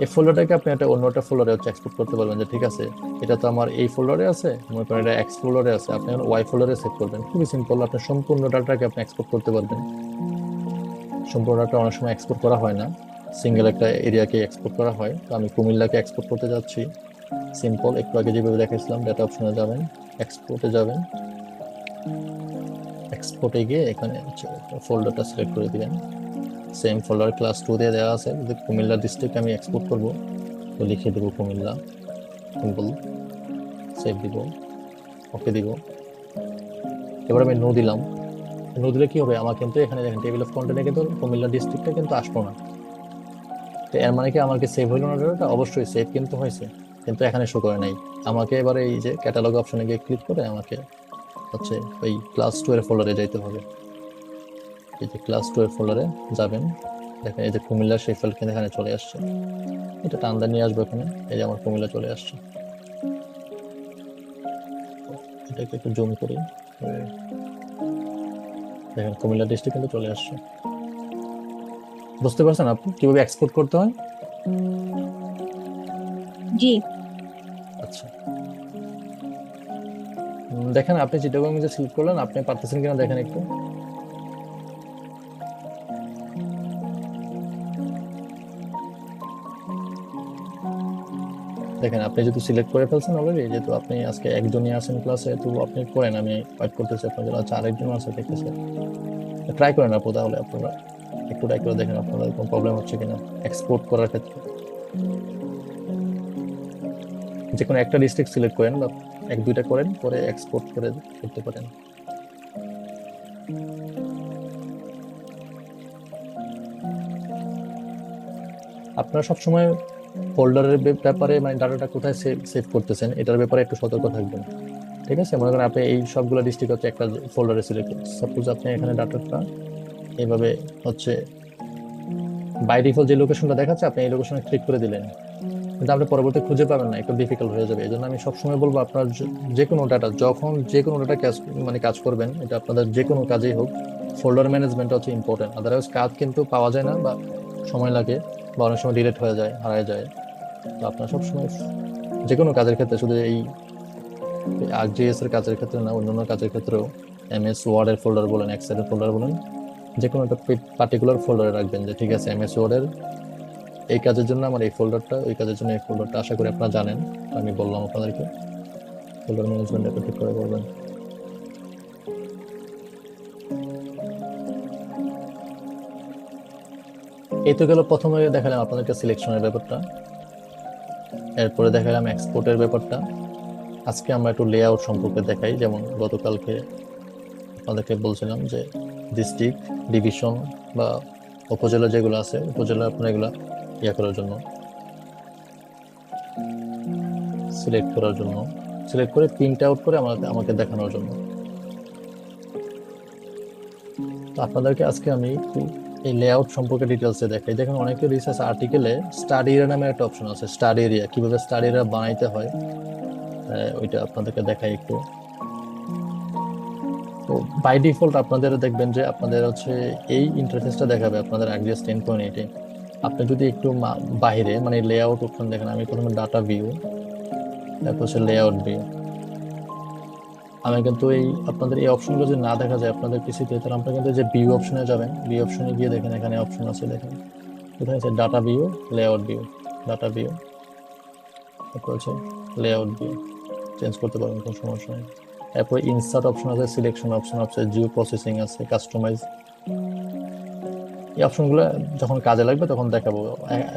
এই ফোল্ডারটাকে আপনি অন্য একটা ফোল্ডারে হচ্ছে এক্সপোর্ট করতে পারবেন, যে ঠিক আছে এটা তো আমার এই ফোল্ডারে আছে, মনে করেন এটা এক্স ফোল্ডারে আছে, আপনি ওয়াই ফোল্ডারে সেভ করবেন। খুবই সিম্পল, আপনি সম্পূর্ণ ডাটাকে আপনি এক্সপোর্ট করতে পারবেন। সম্পূর্ণ ডাটা অনেক সময় এক্সপোর্ট করা হয় না, সিঙ্গেল একটা এরিয়াকে এক্সপোর্ট করা হয়। তো আমি কুমিল্লাকে এক্সপোর্ট করতে যাচ্ছি। সিম্পল, একটু আগে যেভাবে দেখাইছিলাম, ডাটা অপশনে যাবেন, এক্সপোর্টে যাবেন, এক্সপোর্টে গিয়ে এখানে ফোল্ডারটা সিলেক্ট করে দিবেন। সেম ফোল্ডার ক্লাস 2 দিয়ে দেওয়া আছে। যদি কুমিল্লা ডিস্ট্রিক্ট আমি এক্সপোর্ট করব, তো লিখে দেবো কুমিল্লা, সিম্পল, সেভ দিব, ওকে দিব। এবার আমি নো দিলাম। নো দিলে কি হবে, আমার কিন্তু এখানে দেখেন টেবিল অফ কন্টেন্টে কিন্তু কুমিল্লা ডিস্ট্রিক্টটা কিন্তু আসলো না। তো এর মানে কি আমার কি সেভ হইলো না ডাটাটা? অবশ্যই সেভ কিন্তু হয়েছে, কিন্তু এখানে শো করে নাই। আমাকে এবারে এই যে ক্যাটালগ অপশনে গিয়ে ক্লিক করে আমাকে হচ্ছে ওই ক্লাস 2 এর ফোল্ডারে যাইতে হবে। এই যে ক্লাস 2 এর ফোল্ডারে যাবেন, দেখেন এই যে কুমিল্লা সেই ফাইল কিন্তু এখানে চলে আসছে। এটা টান্দা নিয়ে আসবো এখানে, এই যে আমার কুমিল্লা চলে আসছে। এটাকে একটু জুম করি, দেখেন কুমিল্লা ডিস্ট্রিক্ট কিন্তু চলে আসছে। বুঝতে পারছেন আপনি কিভাবে এক্সপোর্ট করতে হয়? জি। আচ্ছা, দেখেন আপনি চিটাগং যে সিলেক্ট করলেন, আপনি পারতেছেন কিনা দেখেন একটু। দেখেন আপনি যেহেতু সিলেক্ট করে ফেলছেন অলরেডি, যেহেতু আপনি আজকে একজনই আছেন ক্লাসে, তো আপনি করেন, আমি ওয়েট করতেছি আপনার জন্য। আচ্ছা, আরেকজন আছে দেখতেছে, ট্রাই করেন আপু, তাহলে আপনারা একটু ট্রাই করে দেখেন আপনাদের কোনো প্রবলেম হচ্ছে কিনা এক্সপোর্ট করার ক্ষেত্রে। যে কোনো একটা ডিস্ট্রিক্ট সিলেক্ট করেন বা 1-2টা করেন, পরে এক্সপোর্ট করে করতে পারেন। আপনারা সবসময় ফোল্ডারের ব্যাপারে, মানে ডাটাটা কোথায় সেভ করতেছেন এটার ব্যাপারে একটু সতর্ক থাকবেন। ঠিক আছে, মনে করেন আপনি এই সবগুলো ডিস্ট্রিক্ট হচ্ছে একটা ফোল্ডারে সিলেক্ট করছেন। সাপোজ আপনি এখানে ডাটাটা এইভাবে হচ্ছে বাই ডিফল্ট যে লোকেশনটা দেখাচ্ছে, আপনি এই লোকেশনে ক্লিক করে দিলেন, কিন্তু আপনি পরবর্তী খুঁজে পাবেন না, একটু ডিফিকাল্ট হয়ে যাবে। এই জন্য আমি সবসময় বলবো, আপনার যে কোনো ডাটা, যখন যে কোনো ডাটা কাজ করবেন, এটা আপনাদের যে কোনো কাজেই হোক, ফোল্ডার ম্যানেজমেন্ট হচ্ছে ইম্পর্টেন্ট। আদারওয়াইজ কাজ কিন্তু পাওয়া যায় না, বা সময় লাগে, বা অনেক সময় ডিলেট হয়ে যায়, হারায় যায়। তো আপনার সবসময় যে কোনো কাজের ক্ষেত্রে, শুধু এই ArcGIS এর কাজের ক্ষেত্রে না, অন্যান্য কাজের ক্ষেত্রেও MS ওয়ার্ড এর ফোল্ডার বলেন, এক্সেল এর ফোল্ডার বলেন, যে কোনো একটা পার্টিকুলার ফোল্ডারে রাখবেন, যে ঠিক আছে MS ওয়ার্ড এর এই কাজের জন্য আমার এই ফোল্ডারটা, ওই কাজের জন্য এই ফোল্ডারটা। আশা করি আপনারা জানেন, আমি বললাম আপনাদেরকে। ফোল্ডার ম্যানেজমেন্ট একটু ঠিক করে করবেন। এই তো গেল, প্রথমে দেখালাম আপনাদেরকে সিলেকশনের ব্যাপারটা, এরপরে দেখালাম এক্সপোর্টের ব্যাপারটা। আজকে আমরা একটু লেআউট সম্পর্কে দেখাই। যেমন গতকালকে আপনাদেরকে বলছিলাম যে ডিস্ট্রিক্ট, ডিভিশন বা উপজেলা যেগুলো আছে, উপজেলা আপনার এগুলা ইয়া করার জন্য, সিলেক্ট করার জন্য, সিলেক্ট করে প্রিন্ট আউট করে আমাকে দেখানোর জন্য। তো আপনাদেরকে আজকে আমি একটু এই লেআউট সম্পর্কে ডিটেলসে দেখাই। দেখেন অনেকে রিসার্চ আর্টিকেলে স্টাডি এরিয়া নামে একটা অপশন আছে, স্টাডি এরিয়া, কিভাবে স্টাডি এরিয়া বানাইতে হয় ওইটা আপনাদেরকে দেখাই একটু। তো বাই ডিফল্ট আপনাদের দেখবেন যে আপনাদের হচ্ছে এই ইন্টারফেসটা দেখাবে আপনাদের ArcGIS 10.8 এ। আপনি যদি একটু বাইরে, মানে লেআউট অপশন দেখেন, আমি প্রথমে ডাটা ভিউ, তারপর হচ্ছে লেআউট ভিউ। আমি কিন্তু এই আপনাদের এই অপশনগুলো যদি না দেখা যায় আপনাদের পিসিতে, তাহলে আপনারা কিন্তু যে ভিউ অপশনে যাবেন, ভিউ অপশনে গিয়ে দেখেন এখানে অপশন আছে, দেখেন কোথায় আছে, data view, layout view, data view, তারপর হচ্ছে লেআউট ভিউ। চেঞ্জ করতে পারবেন, কোনো সমস্যা নেই। এরপর ইনসার্ট অপশন আছে, সিলেকশন অপশন আছে, জিও প্রসেসিং আছে, কাস্টমাইজ। এই অপশনগুলো যখন কাজে লাগবে তখন দেখাবো।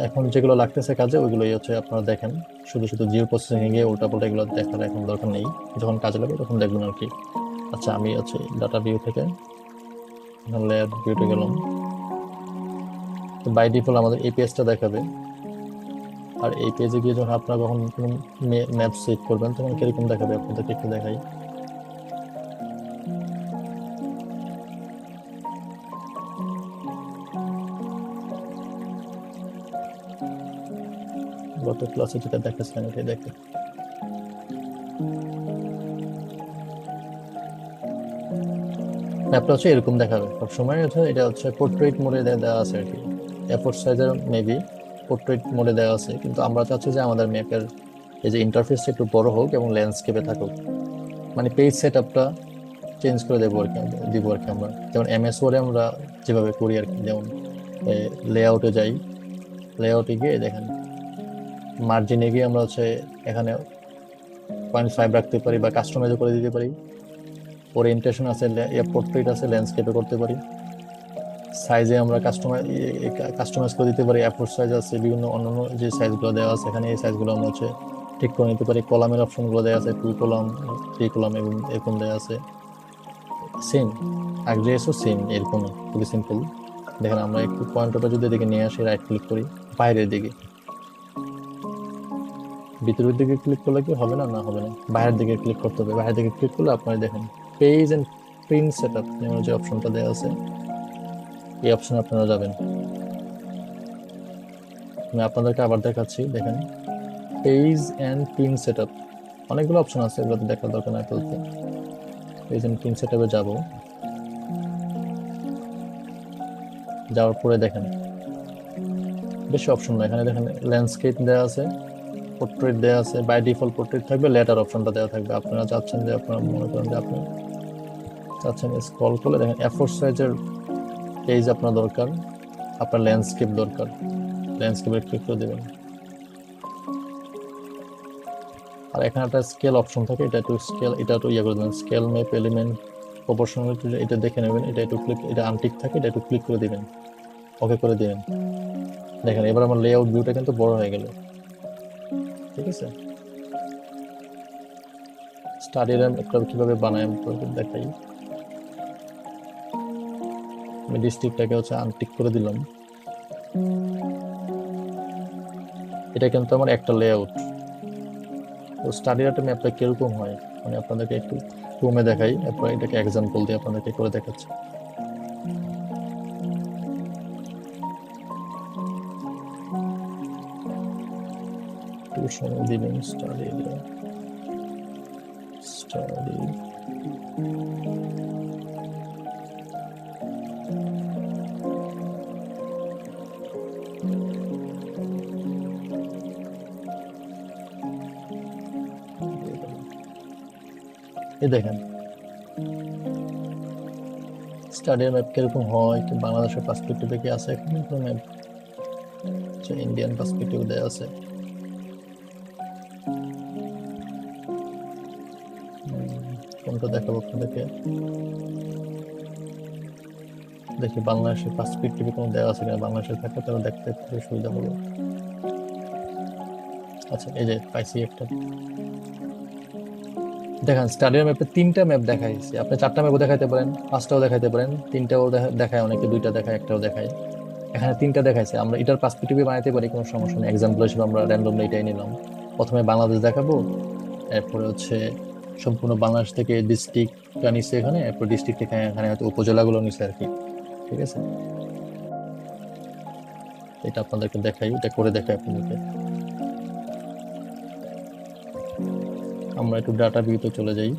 এখন যেগুলো লাগতেছে কাজে ওইগুলোই হচ্ছে আপনারা দেখেন। শুধু শুধু জিও প্রসেসিং এ গিয়ে উল্টাপাল্টা এগুলো দেখার এখন দরকার নেই, যখন কাজে লাগবে তখন দেখবেন আর কি। আচ্ছা, আমি হচ্ছে ডাটা ভিউ থেকে লেয়ার ভিউতে গেলাম। তো বাই ডিফল্ট আমাদের এই পেজটা দেখাবে। আর এই পেজে গিয়ে যখন আপনারা কখন কোনো ম্যাপ সেভ করবেন তখন কিরকম দেখাবে আপনাদেরকে একটু দেখাই। গত ক্লাসে যেটা দেখাচ্ছিলাম এটাই দেখে। ম্যাপটা হচ্ছে এরকম দেখাবে সবসময়। হচ্ছে এটা হচ্ছে পোর্ট্রেট মোডে দেওয়া আছে আর কি, এ4 সাইজের মেবি পোর্ট্রেট মোডে দেওয়া আছে, কিন্তু আমরা চাচ্ছি যে আমাদের ম্যাপের এই যে ইন্টারফেসটা একটু বড় হোক এবং ল্যান্ডস্কেপে থাকুক। মানে পেজ সেট আপটা চেঞ্জ করে দেবো আর কি, আমরা যেমন এমএস ওয়ার্ডে আমরা যেভাবে করি আর কি। যেমন লেআউটে যাই, লেআউটে গিয়ে দেখেন মার্জিনে গিয়ে আমরা হচ্ছে এখানে 0.5 রাখতে পারি বা কাস্টমাইজ করে দিতে পারি। ওরিয়েন্টেশন আছে, পোর্ট্রেট আছে, ল্যান্ডস্কেপে করতে পারি। সাইজে আমরা কাস্টমাইজ করে দিতে পারি, এ4 সাইজ আছে, বিভিন্ন অন্যান্য যে সাইজগুলো দেওয়া আছে এখানে এই সাইজগুলো আমরা হচ্ছে ঠিক করে নিতে পারি। কলামের অপশনগুলো দেওয়া আছে, 2 কলাম, 3 কলাম এবং এরকম দেওয়া আছে। সেম আগ্রেসও সেম এরকম, খুবই সিম্পল। দেখেন আমরা একটু পয়েন্টটা যদি এদিকে নিয়ে আসি, রাইট ক্লিক করি, বাইরের দিকে, ভিতরের দিকে ক্লিক করলে কি হবে না? না হবে না, বাইরের দিকে ক্লিক করতে হবে। বাইরের দিকে ক্লিক করলে আপনারা দেখেন পেজ এন্ড প্রিন্ট সেটআপ নামের যে অপশনটা দেওয়া আছে, এই অপশনে আপনারা যাবেন। আমি আপনাদেরকে আবার দেখাচ্ছি, দেখেন পেজ এন্ড প্রিন্ট সেটআপ, অনেকগুলো অপশন আছে, এগুলোতে দেখার দরকার নাই বলতে। পেজ এন্ড প্রিন্ট সেটআপে যাব, যাওয়ার পরে দেখেন বেশি অপশন না, এখানে দেখেন ল্যান্ডস্কেপ দেওয়া আছে, পোর্ট্রেট দেওয়া আছে। বাই ডিফল্ট পোর্ট্রেট থাকবে, লেটার অপশনটা দেওয়া থাকবে। আপনারা চাচ্ছেন যে আপনারা মনে করেন যে আপনি চাচ্ছেন স্ক্রল করলে দেখেন এ4 সাইজের পেজ আপনার দরকার, আপনার ল্যান্ডস্কেপ দরকার, ল্যান্ডস্কেপে ক্লিক করে দেবেন। আর এখানে একটা স্কেল অপশন থাকে, এটা একটু স্কেল, এটা একটু ইয়ে করে দেবেন, স্কেল ম্যাপ এলিমেন্ট প্রপোর্শনালিটি, এটা দেখে নেবেন। এটা একটু ক্লিক, এটা আনটিক থাকে, এটা একটু ক্লিক করে দিবেন, ওকে করে দিবেন। দেখেন এবার আমার লেআউট ভিউটা কিন্তু বড় হয়ে গেল, ঠিক আছে। স্টাডি র্যাম একটা কিভাবে বানায় আমি দেখাই। আমি ডিস্ট্রিক্টটাকে হচ্ছে আনটিক করে দিলাম। এটা কিন্তু আমার একটা লেআউট। তো স্টাডি র্যাম ম্যাপটা কিরকম হয় মানে আপনাদেরকে একটু ক্রোমে দেখাই, এরপর এটাকে এক্সাম্পল দিয়ে আপনাদেরকে করে দেখাচ্ছি। একটু সময় দিবেন। স্টাডি স্টাডি এই দেখেন স্টাডি ম্যাপ কিরকম হয়, কি বাংলাদেশের পার্সপেক্টিভে কি আছে এখানে কোনো ম্যাপ? ইন্ডিয়ান পার্সপেক্টিভ দেওয়া আছে। কোনটা দেখাবো আপনাদেরকে? দেখি বাংলাদেশের পার্সপেক্টিভে কোনো দেওয়া আছে কিনা, বাংলাদেশে থাকলে তাহলে দেখতে একটু সুবিধা হবে। আচ্ছা, এই যে পাইছি একটা। দেখেন স্টাডিয়াম ম্যাপে 3টা ম্যাপ দেখাইছে, আপনি 4টা ম্যাপও দেখাইতে পারেন, 5টাও দেখাইতে পারেন, 3টাও দেখায়, অনেকে 2টা দেখায়, একটাও দেখায়। এখানে 3টা দেখাইছে, আমরা এটার পার্সপেক্টিভে বানাইতে পারি, কোনো সমস্যা নেই। এক্সাম্পল হিসেবে আমরা র্যান্ডমলি এটাই নিলাম। প্রথমে বাংলাদেশ দেখাবো, এরপরে হচ্ছে সম্পূর্ণ বাংলাদেশ থেকে ডিস্ট্রিক্টটা নিচ্ছে এখানে, এরপর ডিস্ট্রিক্ট থেকে এখানে হয়তো উপজেলাগুলো নিচ্ছে আর কি, ঠিক আছে। এটা আপনাদেরকে দেখাই, এটা করে দেখাই আপনাদেরকে। আমরা একটু ডাটা ভিউতে চলে যাই,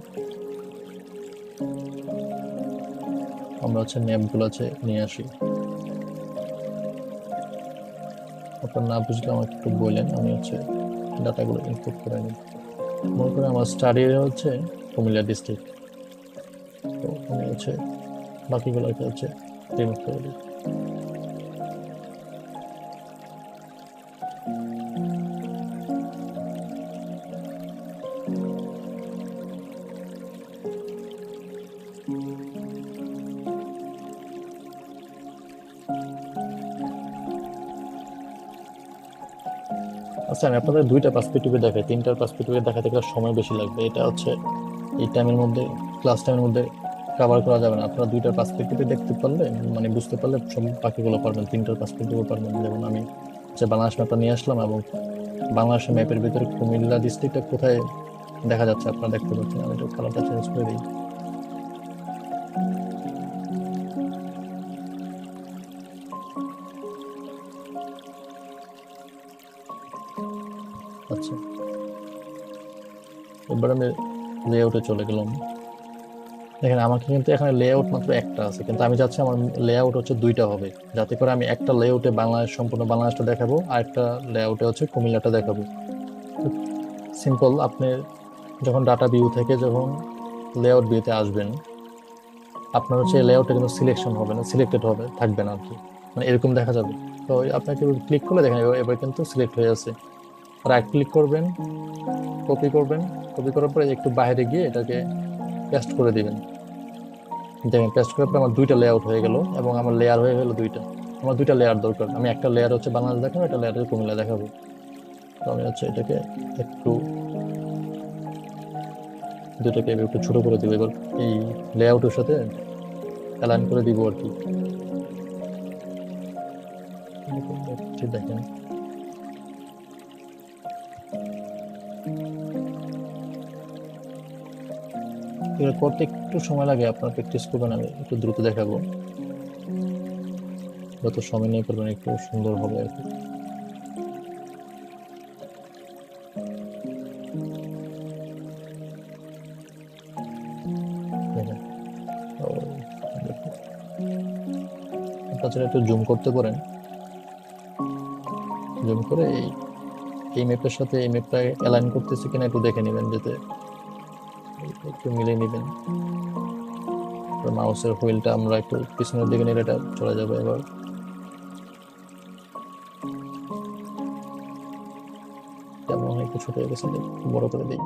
আমরা হচ্ছে ম্যাপগুলো আছে নিয়ে আসি। আপনার না বুঝলে আমাকে একটু বললেন, আমি হচ্ছে ডাটাগুলো ইনপুট করে নিই। মনে করেন আমার স্টাডি হচ্ছে কুমিল্লা ডিস্ট্রিক্ট, তো আমি হচ্ছে বাকিগুলোকে হচ্ছে রিমুভ করে দিই। আচ্ছা আমি আপনাদের দুইটা পার্সপেক্টিভে দেখাই, তিনটার পার্সপেক্টিভে দেখাতে গেলে সময় বেশি লাগবে। এটা হচ্ছে এই টাইমের মধ্যে, ক্লাস টাইমের মধ্যে কভার করা যাবে না। আপনারা দুইটার পার্সপেক্টিভে দেখতে পারলে, মানে বুঝতে পারলে সব বাকিগুলো পারবেন, তিনটার পার্সপেক্টিভে পারবেন। যেমন আমি যে বাংলাদেশ ম্যাপটা নিয়ে আসলাম এবং বাংলাদেশের ম্যাপের ভিতরে কুমিল্লা ডিস্ট্রিক্টটা কোথায় দেখা যাচ্ছে আপনারা দেখতে পাচ্ছেন। আমি একটু কালারটা চেঞ্জ করে দিই। আচ্ছা এবার আমি লেআউটে চলে গেলাম। দেখেন আমাকে কিন্তু এখানে লেআউট মাত্র একটা আছে, কিন্তু আমি চাচ্ছি আমার লেআউট হচ্ছে দুইটা হবে, যাতে করে আমি একটা লেআউটে বাংলাদেশ, সম্পূর্ণ বাংলাদেশটা দেখাবো, আর একটা লেআউটে হচ্ছে কুমিল্লাটা দেখাবো। সিম্পল। আপনি যখন ডাটা ভিউ থেকে যখন লেআউট ভিউতে আসবেন, আপনার হচ্ছে লেআউটে কিন্তু সিলেকশন হবে না, সিলেক্টেড হবে থাকবে না আর কি, মানে এরকম দেখা যাবে। তো আপনাকে ক্লিক করলে দেখেন এবার কিন্তু সিলেক্ট হয়ে আছে। রাইট ক্লিক করবেন, কপি করবেন, কপি করার পরে একটু বাইরে গিয়ে এটাকে পেস্ট করে দিবেন। দেখেন পেস্ট করার পর আমার দুইটা লেআউট হয়ে গেল এবং আমার লেয়ার হয়ে গেল দুইটা। আমার দুইটা লেয়ার দরকার, আমি একটা লেয়ার হচ্ছে বাংলাদেশ দেখাবো, একটা লেয়ার হচ্ছে কুমিল্লা দেখাবো। তো আমি হচ্ছে এটাকে একটু, দুটাকে একটু ছোট করে দিব, এবার এই লেআউটের সাথে অ্যালাইন করে দিব আর কি। ঠিক দেখেন এটা করতে একটু সময় লাগে, আপনার প্র্যাকটিস করবেন, আমি একটু দ্রুত দেখাবো। যত সময় নিয়ে করবেন একটু সুন্দর হবে আর কি। দেখেন তাছাড়া একটু জুম করতে পারেন, জুম করে এই এই ম্যাপের সাথে এই ম্যাপটা অ্যালাইন করতেছে কিনা একটু দেখে নেবেন, যাতে একটু মিলিয়ে নেবেন। মাউসের হুইলটা আমরা একটু পিছনের দিকে নিলে এটা চলে যাবে। এবার কেমন একটু ছোট হয়ে গেছে, একটু বড় করে দিই।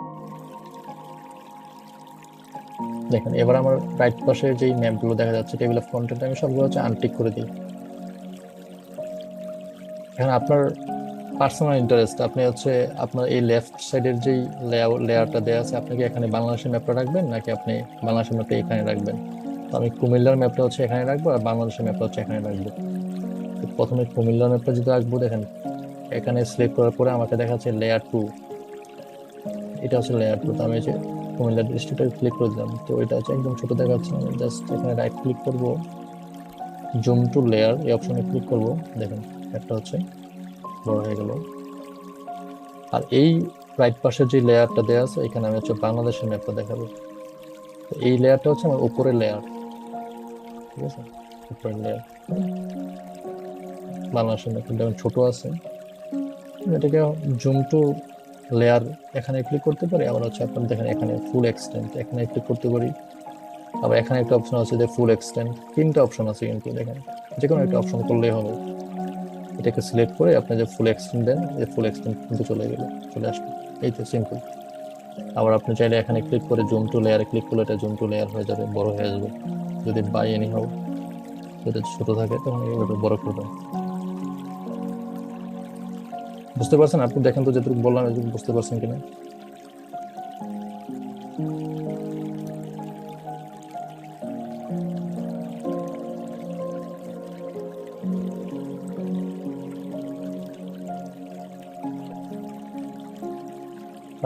দেখেন এবার আমার রাইট পাশে যেই ম্যাপগুলো দেখা যাচ্ছে টেবিল অফ কন্টেন্ট, আমি সবগুলো হচ্ছে আনটিক করে দিই। এখন আপনার পার্সোনাল ইন্টারেস্ট, আপনি হচ্ছে আপনার এই লেফট সাইডের যেই লেয়ারটা দেওয়া আছে, আপনি কি এখানে বাংলাদেশের ম্যাপটা রাখবেন নাকি আপনি বাংলাদেশের ম্যাপটা এখানে রাখবেন? তো আমি কুমিল্লার ম্যাপটা হচ্ছে এখানে রাখবো আর বাংলাদেশের ম্যাপটা হচ্ছে এখানে রাখবো। তো প্রথমে কুমিল্লার ম্যাপটা যদি রাখবো, দেখেন এখানে সিলেক্ট করার পরে আমাকে দেখাচ্ছে লেয়ার 2, এটা হচ্ছে লেয়ার 2। তো আমি যে কুমিল্লা ডিস্ট্রিক্টে ক্লিক করে দিলাম, তো এটা হচ্ছে একদম ছোট দেখাচ্ছে। আমি জাস্ট এখানে রাইট ক্লিক করব, জুম টু লেয়ার এই অপশনে ক্লিক করব, দেখেন একটা হচ্ছে বড় হয়ে গেল। আর এই রাইট পাশের যে লেয়ারটা দেওয়া আছে, এখানে আমি হচ্ছে বাংলাদেশের ম্যাপটা দেখাবো। তো এই লেয়ারটা হচ্ছে আমার উপরের লেয়ার, ঠিক আছে, উপরের লেয়ার বাংলাদেশের ম্যাপটা যেমন ছোট আছে। এটাকে জুম টু লেয়ার এখানে ক্লিক করতে পারি, আবার হচ্ছে আপনার দেখেন এখানে ফুল এক্সটেন্ট এখানে ক্লিক করতে পারি, আবার এখানে একটা অপশন আছে যে ফুল এক্সটেন্ট। তিনটা অপশন আছে, কিন্তু দেখেন যে কোনো একটা অপশন করলেই হবে। এটাকে সিলেক্ট করে আপনি যে ফুল এক্সটেন্ট দেন, এই ফুল এক্সটেন্ট কিন্তু চলে আসবে। এই তো সিম্পল। আবার আপনি চাইলে এখানে ক্লিক করে জুম টু লেয়ারে ক্লিক করলে এটা জুম টু লেয়ার হয়ে যাবে, বড় হয়ে যাবে। যদি বাই এনি হাউ যদি ছোট থাকে তখন ওটা বড় করবেন। বুঝতে পারছেন? আপনি দেখেন তো যেটুকু বললাম এটুকু বুঝতে পারছেন কিনা।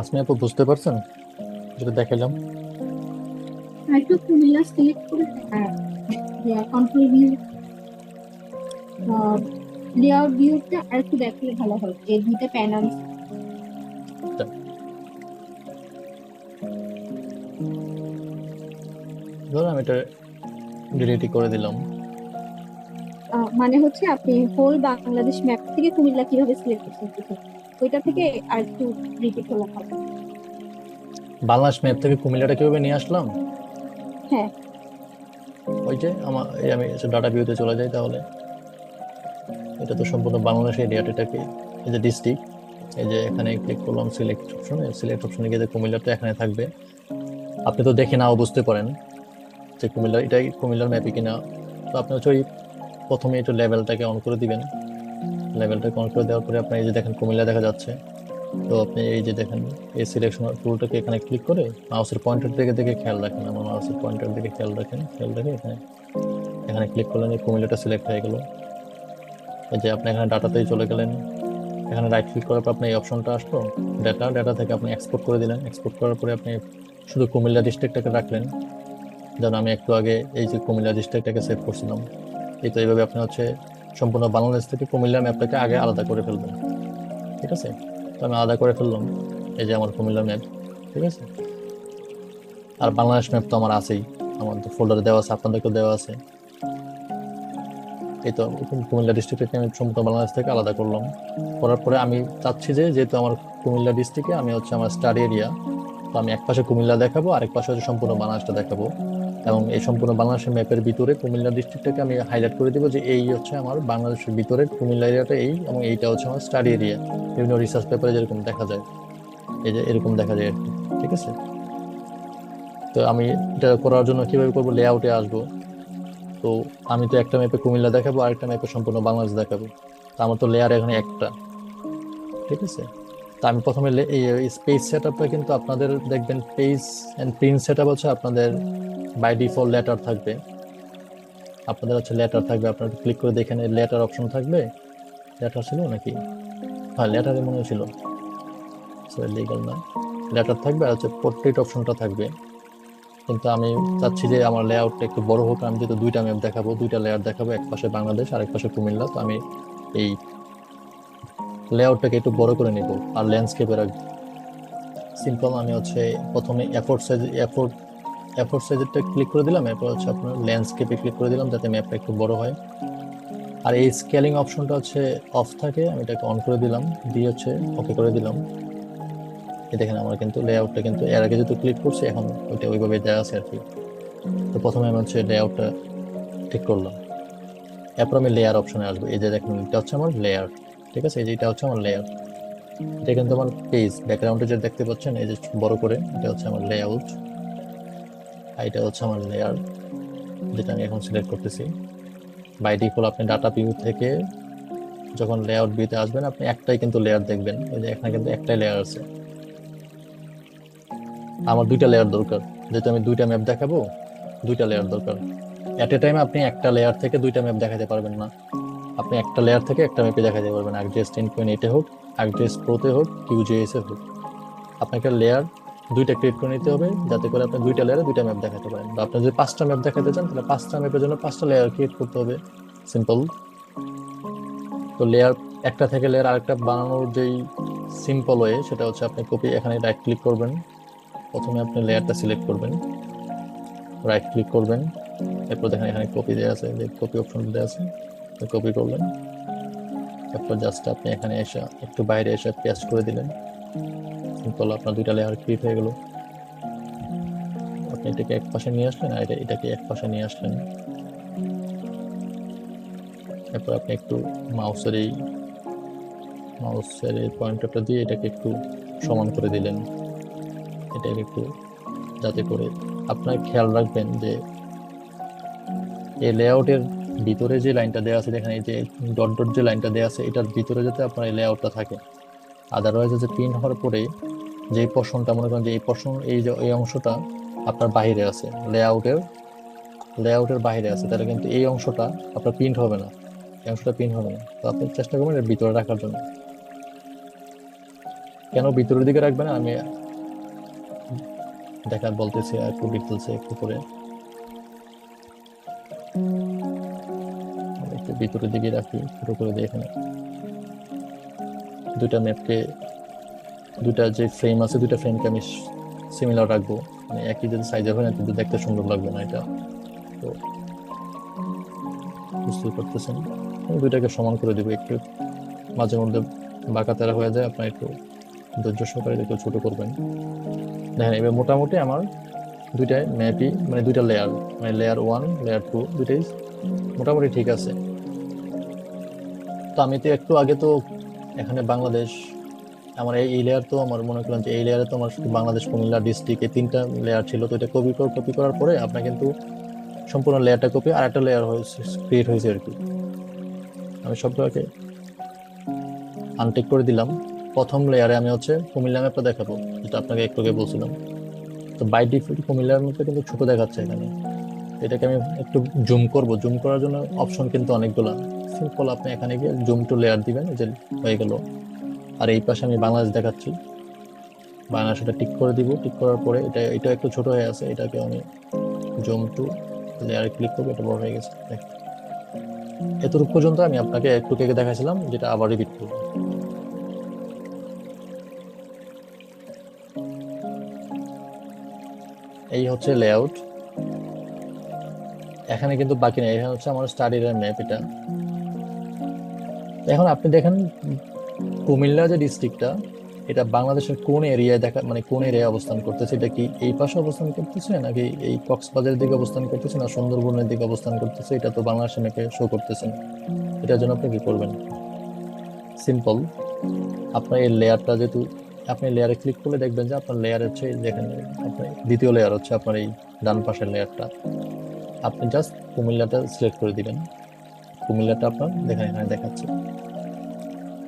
আপনি আপু বুঝতে পারছেন যেটা দেখালাম? আর একটু কুমিল্লা সিলেক্ট করে কন্ট্রোল ভিউ লেআউট ভিউটা আর একটু দেখলে ভালো হয়, এই দুইটা প্যানেল। ধরুন আমি এটা ডিলিট করে দিলাম। মানে হচ্ছে আপনি হোল বাংলাদেশ ম্যাপ থেকে কুমিল্লা কিভাবে সিলেক্ট করছেন ওইটা থেকে আর একটু রিপিট হলো ভালো। বাংলাদেশ ম্যাপ থেকে কুমিল্লাটা কিভাবে নিয়ে আসলাম? হ্যাঁ ওই যে আমার এই আমি ডাটা ভিউতে চলে যাই, তাহলে এটা তো সম্পূর্ণ বাংলাদেশ এরিয়াটা, এটাকে এই যে ডিস্ট্রিক্ট, এই যে এখানে ক্লিক করলাম সিলেক্ট অপশনে, সিলেক্ট অপশনে গিয়ে কুমিল্লাটা এখানে থাকবে। আপনি তো দেখে নাও বুঝতে পারেন যে কুমিল্লা এটাই কুমিল্লার ম্যাপে কিনা। তো আপনি হচ্ছে ওই প্রথমে একটু লেভেলটাকে অন করে দিবেন। লেভেলটাকে অন করে দেওয়ার পরে আপনি এই যে দেখেন কুমিল্লা দেখা যাচ্ছে, তো আপনি এই যে দেখেন এই সিলেকশন টুলটাকে এখানে ক্লিক করে মাউসের পয়েন্টার দিকে দিকে খেয়াল রাখেন, আমার মাউসের পয়েন্টার দিকে খেয়াল রাখেন, খেয়াল রেখে এখানে এখানে ক্লিক করলেন, এই কুমিল্লাটা সিলেক্ট হয়ে গেল। এই যে আপনি এখানে ডাটাতেই চলে গেলেন, এখানে রাইট ক্লিক করার পর আপনি এই অপশনটা আসলো ডাটা, ডাটা থেকে আপনি এক্সপোর্ট করে দিলেন। এক্সপোর্ট করার পরে আপনি শুধু কুমিল্লা ডিস্ট্রিক্টটাকে রাখলেন, যেমন আমি একটু আগে এই যে কুমিল্লা ডিস্ট্রিক্টটাকে সেভ করছিলাম। এই তো এইভাবে আপনি হচ্ছে সম্পূর্ণ বাংলাদেশ থেকে কুমিল্লা ম্যাপটাকে আগে আলাদা করে ফেলবেন, ঠিক আছে? তো আমি আলাদা করে ফেললাম, এই যে আমার কুমিল্লা ম্যাপ, ঠিক আছে? আর বাংলাদেশ ম্যাপ তো আমার আছেই, আমার তো ফোল্ডারে দেওয়া আছে, আপনাদেরকেও দেওয়া আছে। এই তো কুমিল্লা ডিস্ট্রিক্টকে আমি সম্পূর্ণ বাংলাদেশ থেকে আলাদা করলাম। করার পরে আমি চাচ্ছি যে যেহেতু আমার কুমিল্লা ডিস্ট্রিক্টে আমি হচ্ছে আমার স্টাডি এরিয়া, তো আমি এক পাশে কুমিল্লা দেখাবো, আরেক পাশে হচ্ছে সম্পূর্ণ বাংলাদেশটা দেখাবো। এবং এই সম্পূর্ণ বাংলাদেশের ম্যাপের ভিতরে কুমিল্লা ডিস্ট্রিক্টটাকে আমি হাইলাইট করে দিব যে এই হচ্ছে আমার বাংলাদেশের ভিতরে কুমিল্লা এরিয়াটা এই, এবং এইটা হচ্ছে আমার স্টাডি এরিয়া। বিভিন্ন রিসার্চ পেপারে যেরকম দেখা যায়, এই যে এরকম দেখা যায় আর কি, ঠিক আছে? তো আমি এটা করার জন্য কিভাবে করবো, লেআউটে আসবো। তো আমি তো একটা ম্যাপে কুমিল্লা দেখাবো, আরেকটা ম্যাপে সম্পূর্ণ বাংলাদেশ দেখাবো। তো আমার তো লেয়ার এখানে একটা, ঠিক আছে? তো আমি প্রথমে এই স্পেস সেটআপটা কিন্তু আপনাদের দেখবেন পেজ এন্ড প্রিন্ট সেটআপ হচ্ছে আপনাদের বাই ডিফল্ট লেটার থাকবে, আপনাদের হচ্ছে লেটার থাকবে। আপনারা ক্লিক করে দেখেন লেটার অপশন থাকবে, লেটার ছিল নাকি? হ্যাঁ, লেটারে মনে ছিল, সরি লিগ্যাল না, লেটার থাকবে আর হচ্ছে পোর্ট্রেট অপশনটা থাকবে। কিন্তু আমি চাচ্ছি যে আমার লেআউটটা একটু বড় হোক, আমি যেহেতু দুইটা ম্যাপ দেখাবো, দুইটা লেয়ার দেখাবো, এক পাশে বাংলাদেশ আর এক পাশে কুমিল্লা, তো আমি এই লেআউটটাকে একটু বড় করে নিব আর ল্যান্ডস্কেপে রাখবো। সিম্পল, আমি হচ্ছে প্রথমে এফোর্ট সাইজটা ক্লিক করে দিলাম, এরপর হচ্ছে আপনার ল্যান্ডস্কেপে ক্লিক করে দিলাম যাতে ম্যাপটা একটু বড় হয়। আর এই স্কেলিং অপশনটা হচ্ছে অফ থাকে, আমি এটাকে অন করে দিলাম, দিয়ে হচ্ছে ওকে করে দিলাম। এই দেখেন আমার কিন্তু লেআউটটা কিন্তু এর আগে যেহেতু ক্লিক করছি এখন ওইটা ওইভাবে দেওয়া আছে আর কি। তো প্রথমে আমি হচ্ছে লেআউটটা ঠিক করলাম, এরপর আমি লেয়ার অপশনে আসবো। এই যে দেখেন এটা হচ্ছে আমার লেয়ার, ঠিক আছে? এই যে এটা হচ্ছে আমার লেয়ার, এটা কিন্তু আমার পেজ ব্যাকগ্রাউন্ডে যে দেখতে পাচ্ছেন এই যে বড় করে, এটা হচ্ছে আমার লেআউট, আর এটা হচ্ছে আমার লেয়ার যেটা আমি এখন সিলেক্ট করতেছি। বাই ডিফল্ট আপনি ডাটা ভিউ থেকে যখন লেআউট ভিউতে আসবেন আপনি একটাই কিন্তু লেয়ার দেখবেন, এই যে এখানে কিন্তু একটাই লেয়ার আছে। আমার দুইটা লেয়ার দরকার, যেহেতু আমি দুইটা ম্যাপ দেখাবো, দুইটা লেয়ার দরকার। এট এ টাইমে আপনি একটা লেয়ার থেকে দুইটা ম্যাপ দেখাতে পারবেন না, আপনি একটা লেয়ার থেকে একটা ম্যাপে দেখাতে পারবেন, ArcGIS 10.8 হোক, ArcGIS Pro-তে হোক, QGIS এ হোক। আপনাকে লেয়ার দুইটা ক্রিয়েট করে নিতে হবে যাতে করে আপনি দুইটা লেয়ারে দুইটা ম্যাপ দেখাতে পারেন। বা আপনি যদি পাঁচটা ম্যাপ দেখাতে চান তাহলে পাঁচটা ম্যাপের জন্য পাঁচটা লেয়ার ক্রিয়েট করতে হবে, সিম্পল। তো লেয়ার একটা থেকে লেয়ার আরেকটা বানানোর যেই সিম্পল ওয়ে সেটা হচ্ছে আপনি কপি, এখানে রাইট ক্লিক করবেন, প্রথমে আপনি লেয়ারটা সিলেক্ট করবেন, রাইট ক্লিক করবেন, এরপর দেখেন এখানে কপি দেওয়া আছে, যে কপি অপশন দেওয়া আছে, কপি করলেন। তারপর জাস্ট আপনি এখানে এসে একটু বাইরে এসে পেস্ট করে দিলেন, সিম্পল আপনার দুইটা লেয়ার ক্রিয়েট হয়ে গেল। আপনি এটাকে এক পাশে নিয়ে আসলেন আর এটাকে এক পাশে নিয়ে আসলেন। এরপর আপনি একটু মাউসের এই পয়েন্টারটা দিয়ে এটাকে একটু সমান করে দিলেন, এটাকে একটু, যাতে করে আপনার খেয়াল রাখবেন যে এই লেআউটের ভিতরে যে লাইনটা দেওয়া আছে, দেখেন এই যে ডট ডট যে লাইনটা দেওয়া আছে এটার ভিতরে যাতে আপনার এই লেআউটটা থাকে। আদারওয়াইজ হচ্ছে প্রিন্ট হওয়ার পরে যে পোর্শনটা, মনে করেন যে এই পোর্শন এই যে এই অংশটা আপনার বাইরে আছে, লেআউটের বাইরে আছে, তাহলে কিন্তু এই অংশটা আপনার প্রিন্ট হবে না, এই অংশটা প্রিন্ট হবে না। তো আপনি চেষ্টা করবেন এর ভিতরে রাখার জন্য। কেন ভিতরের দিকে রাখবেন আমি দেখার বলতেছি আর একটু ডিটেলসে একটু করে, একটু ভিতরের দিকে রাখি ছোট করে দিয়ে এখানে দুইটা ম্যাপকে, দুইটা যে ফ্রেম আছে দুইটা ফ্রেমকে আমি সিমিলার রাখবো, মানে একই যদি সাইজের হয় না কিন্তু দেখতে সুন্দর লাগবে না এটা। তো বুঝতে পারতেছেন, আমি দুইটাকে সমান করে দিব, একটু মাঝে মধ্যে বাঁকা তেরা হয়ে যায়, আপনার একটু ধৈর্য সহকারে একটু ছোট করবেন। দেখেন এবার মোটামুটি আমার দুইটা ম্যাপই, মানে দুইটা লেয়ার, মানে লেয়ার 1 লেয়ার 2 দুইটাই মোটামুটি ঠিক আছে। তো আমি তো একটু আগে তো এখানে বাংলাদেশ, আমার এই লেয়ার তো আমার মনে করলাম যে এই লেয়ারে তো আমার শুধু বাংলাদেশ কুমিল্লা ডিস্ট্রিক্ট এই তিনটা লেয়ার ছিল, তো এটা কপি করার পরে আপনার কিন্তু সম্পূর্ণ লেয়ারটা কপি আর একটা লেয়ার হয়েছে, ক্রিয়েট হয়েছে আর কি। আমি সবগুলোকে আনটিক করে দিলাম, প্রথম লেয়ারে আমি হচ্ছে কুমিল্লা ম্যাপটা দেখাবো, যেটা আপনাকে একটু আগে বলছিলাম। তো বাই ডিফল্ট কুমিল্লার ম্যাপটা কিন্তু ছোট দেখাচ্ছে এখানে। এটাকে আমি একটু জুম করব, জুম করার জন্য অপশন কিন্তু অনেকগুলা। সিম্পল আপনি এখানে গিয়ে জুম টু লেয়ার দিবেন, এই যে হয়ে গেল। আর এই পাশে আমি বাংলাদেশ দেখাচ্ছি, বাংলাদেশ এটা টিক করে দিব। টিক করার পরে এটা একটু ছোট হয়ে আছে, এটাকে আমি জুম টু লেয়ারে ক্লিক করবো, এটা বড় হয়ে গেছে। দেখেন, এতটুকু পর্যন্ত আমি আপনাকে একটু কেকে দেখাইছিলাম, যেটা আবার রিপিট করবো। এই হচ্ছে লেআউট। এখানে কিন্তু বাকি নেই, এখানে হচ্ছে আমার স্টাডির ম্যাপ এটা। এখন আপনি দেখেন কুমিল্লা যে ডিস্ট্রিক্টটা, এটা বাংলাদেশের কোন এরিয়ায় দেখা, মানে কোন এরিয়ায় অবস্থান করতেছে? এটা কি এই পাশে অবস্থান করতেছে, নাকি এই কক্সবাজারের দিকে অবস্থান করতেছে, না সুন্দরবনের দিকে অবস্থান করতেছে? এটা তো বাংলাদেশের ম্যাপে শো করতেছে না। এটার জন্য আপনি কি করবেন? সিম্পল, আপনার এই লেয়ারটা যেহেতু, আপনি লেয়ারে ক্লিক করলে দেখবেন যে আপনার লেয়ার হচ্ছে যেখানে আপনার দ্বিতীয় লেয়ার হচ্ছে আপনার এই ডান পাশের লেয়ারটা। আপনি জাস্ট কুমিল্লাটা সিলেক্ট করে দিবেন। কুমিল্লাটা আপনার দেখেন এখানে দেখাচ্ছে,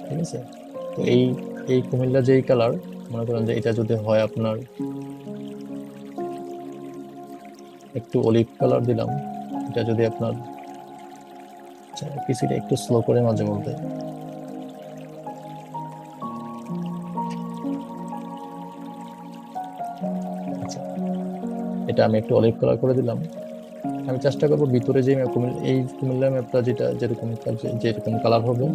ঠিক আছে? তো এই এই কুমিল্লা যেই কালার, মনে করেন যে এটা যদি হয় আপনার একটু অলিভ কালার দিলাম, এটা যদি আপনার, পিসিটা একটু স্লো করে মাঝে মধ্যে। আচ্ছা, এটা আমি একটু অলিভ কালার করে দিলাম। আমি চেষ্টা করবো ভিতরে যে এই কুমিল্লা ম্যাপটা যেটা যেরকম যেরকম কালার হবে,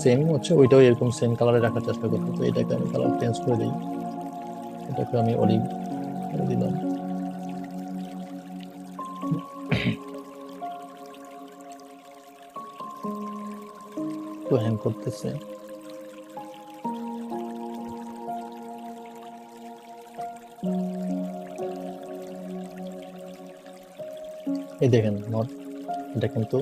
সেম হচ্ছে ওইটাও এরকম সেম কালারে রাখার চেষ্টা করবো। তো এটাকে আমি কালার চেঞ্জ করে দিই, এটাকে আমি অলিভ করে দিলাম। তো হ্যাং করতেছে। এই দেখেন নট, এটা কিন্তু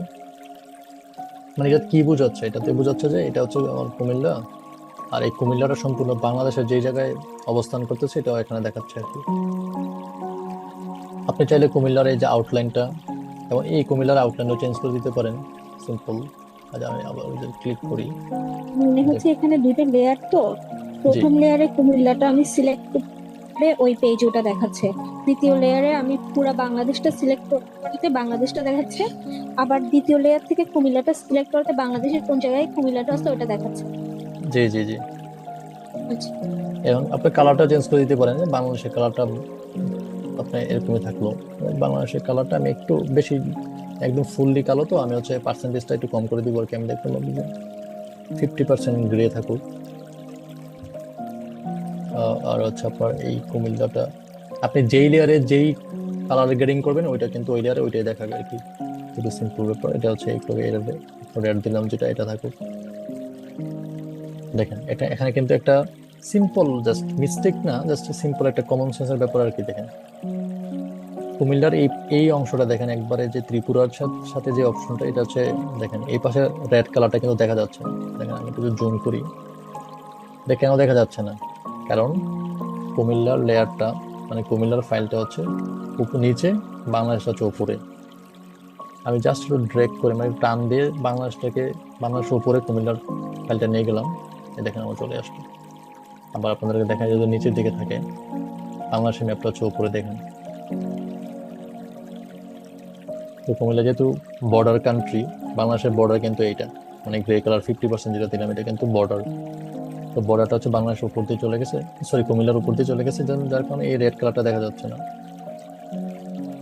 মানে এটা কি বোঝাচ্ছে? এটাতে বোঝাচ্ছে যে এটা হচ্ছে আমার কুমিল্লা, আর এই কুমিল্লাটা সম্পূর্ণ বাংলাদেশের যে জায়গায় অবস্থান করতেছে এটাও এখানে দেখাচ্ছে আর কি। আপনি চাইলে কুমিল্লার এই যে আউটলাইনটা এবং এই কুমিল্লার আউটলাইনও চেঞ্জ করে দিতে পারেন, সিম্পল। আজ আমি আবার ক্লিক করি। মনে হচ্ছে এখানে দুইটা লেয়ার তো, জি প্রথম লেয়ারে কুমিল্লাটা আমি সিলেক্ট করে ওই পেজ ওটা দেখাচ্ছে, দ্বিতীয় লেয়ারে আমি পুরো বাংলাদেশটা সিলেক্ট করতে বাংলাদেশটা দেখাচ্ছে, আবার দ্বিতীয় লেয়ার থেকে কুমিল্লাটা সিলেক্ট করতে বাংলাদেশের কোন জায়গায় কুমিল্লাটা আছে ওটা দেখাচ্ছে। জি জি জি। আচ্ছা। এখন আপনি কালারটা চেঞ্জ করে দিতে পারেন, যে বাংলাদেশের কালারটা আপনার এরকমই থাকলো। বাংলাদেশের কালারটা আমি একটু বেশি, একদম ফুললি কালো, তো আমি হচ্ছে পার্সেন্টেজটা একটু কম করে দিব আর কি। আমি দেখলাম 50% গ্রে থাকুক। আর হচ্ছে আপনার এই কুমিল্লাটা আপনি যেই লেয়ারে যেই কালার গ্রেডিং করবেন, ওইটা কিন্তু ওই লেয়ারে ওইটাই দেখাবে আর কি। খুবই সিম্পল ব্যাপার। এটা হচ্ছে একটু রেড দিলাম, যেটা এটা থাকুক। দেখেন এটা এখানে কিন্তু একটা সিম্পল, জাস্ট মিস্টেক না, জাস্ট সিম্পল একটা কমন সেন্সের ব্যাপার আর কি। দেখেন কুমিল্লার এই এই অংশটা দেখেন একবারে, যে ত্রিপুরার সাথে যে অপশনটা, এটা হচ্ছে দেখেন এই পাশে রেড কালারটা কিন্তু দেখা যাচ্ছে না। দেখেন আমি একটু জুম করি, এটা কেন দেখা যাচ্ছে না? কারণ কুমিল্লার লেয়ারটা, মানে কুমিল্লার ফাইলটা হচ্ছে নিচে, বাংলাদেশ হচ্ছে উপরে। আমি জাস্ট একটু ড্রেগ করে, মানে টান দিয়ে বাংলাদেশটাকে, বাংলাদেশের উপরে কুমিল্লার ফাইলটা নিয়ে গেলাম। এই দেখেন আমার চলে আসলো। আবার আপনাদেরকে দেখা যায় যদি নিচের দিকে থাকে, বাংলাদেশের ম্যাপটা হচ্ছে উপরে। দেখেন তো কুমিল্লা যেহেতু বর্ডার কান্ট্রি, বাংলাদেশের বর্ডার কিন্তু এইটা, মানে গ্রে কালার 50% যেটা দিলাম, এটা কিন্তু বর্ডার। তো বর্ডারটা হচ্ছে বাংলাদেশের উপর দিয়ে চলে গেছে, সরি কুমিল্লার উপর দিয়ে চলে গেছে, যার কারণে এই রেড কালারটা দেখা যাচ্ছে না।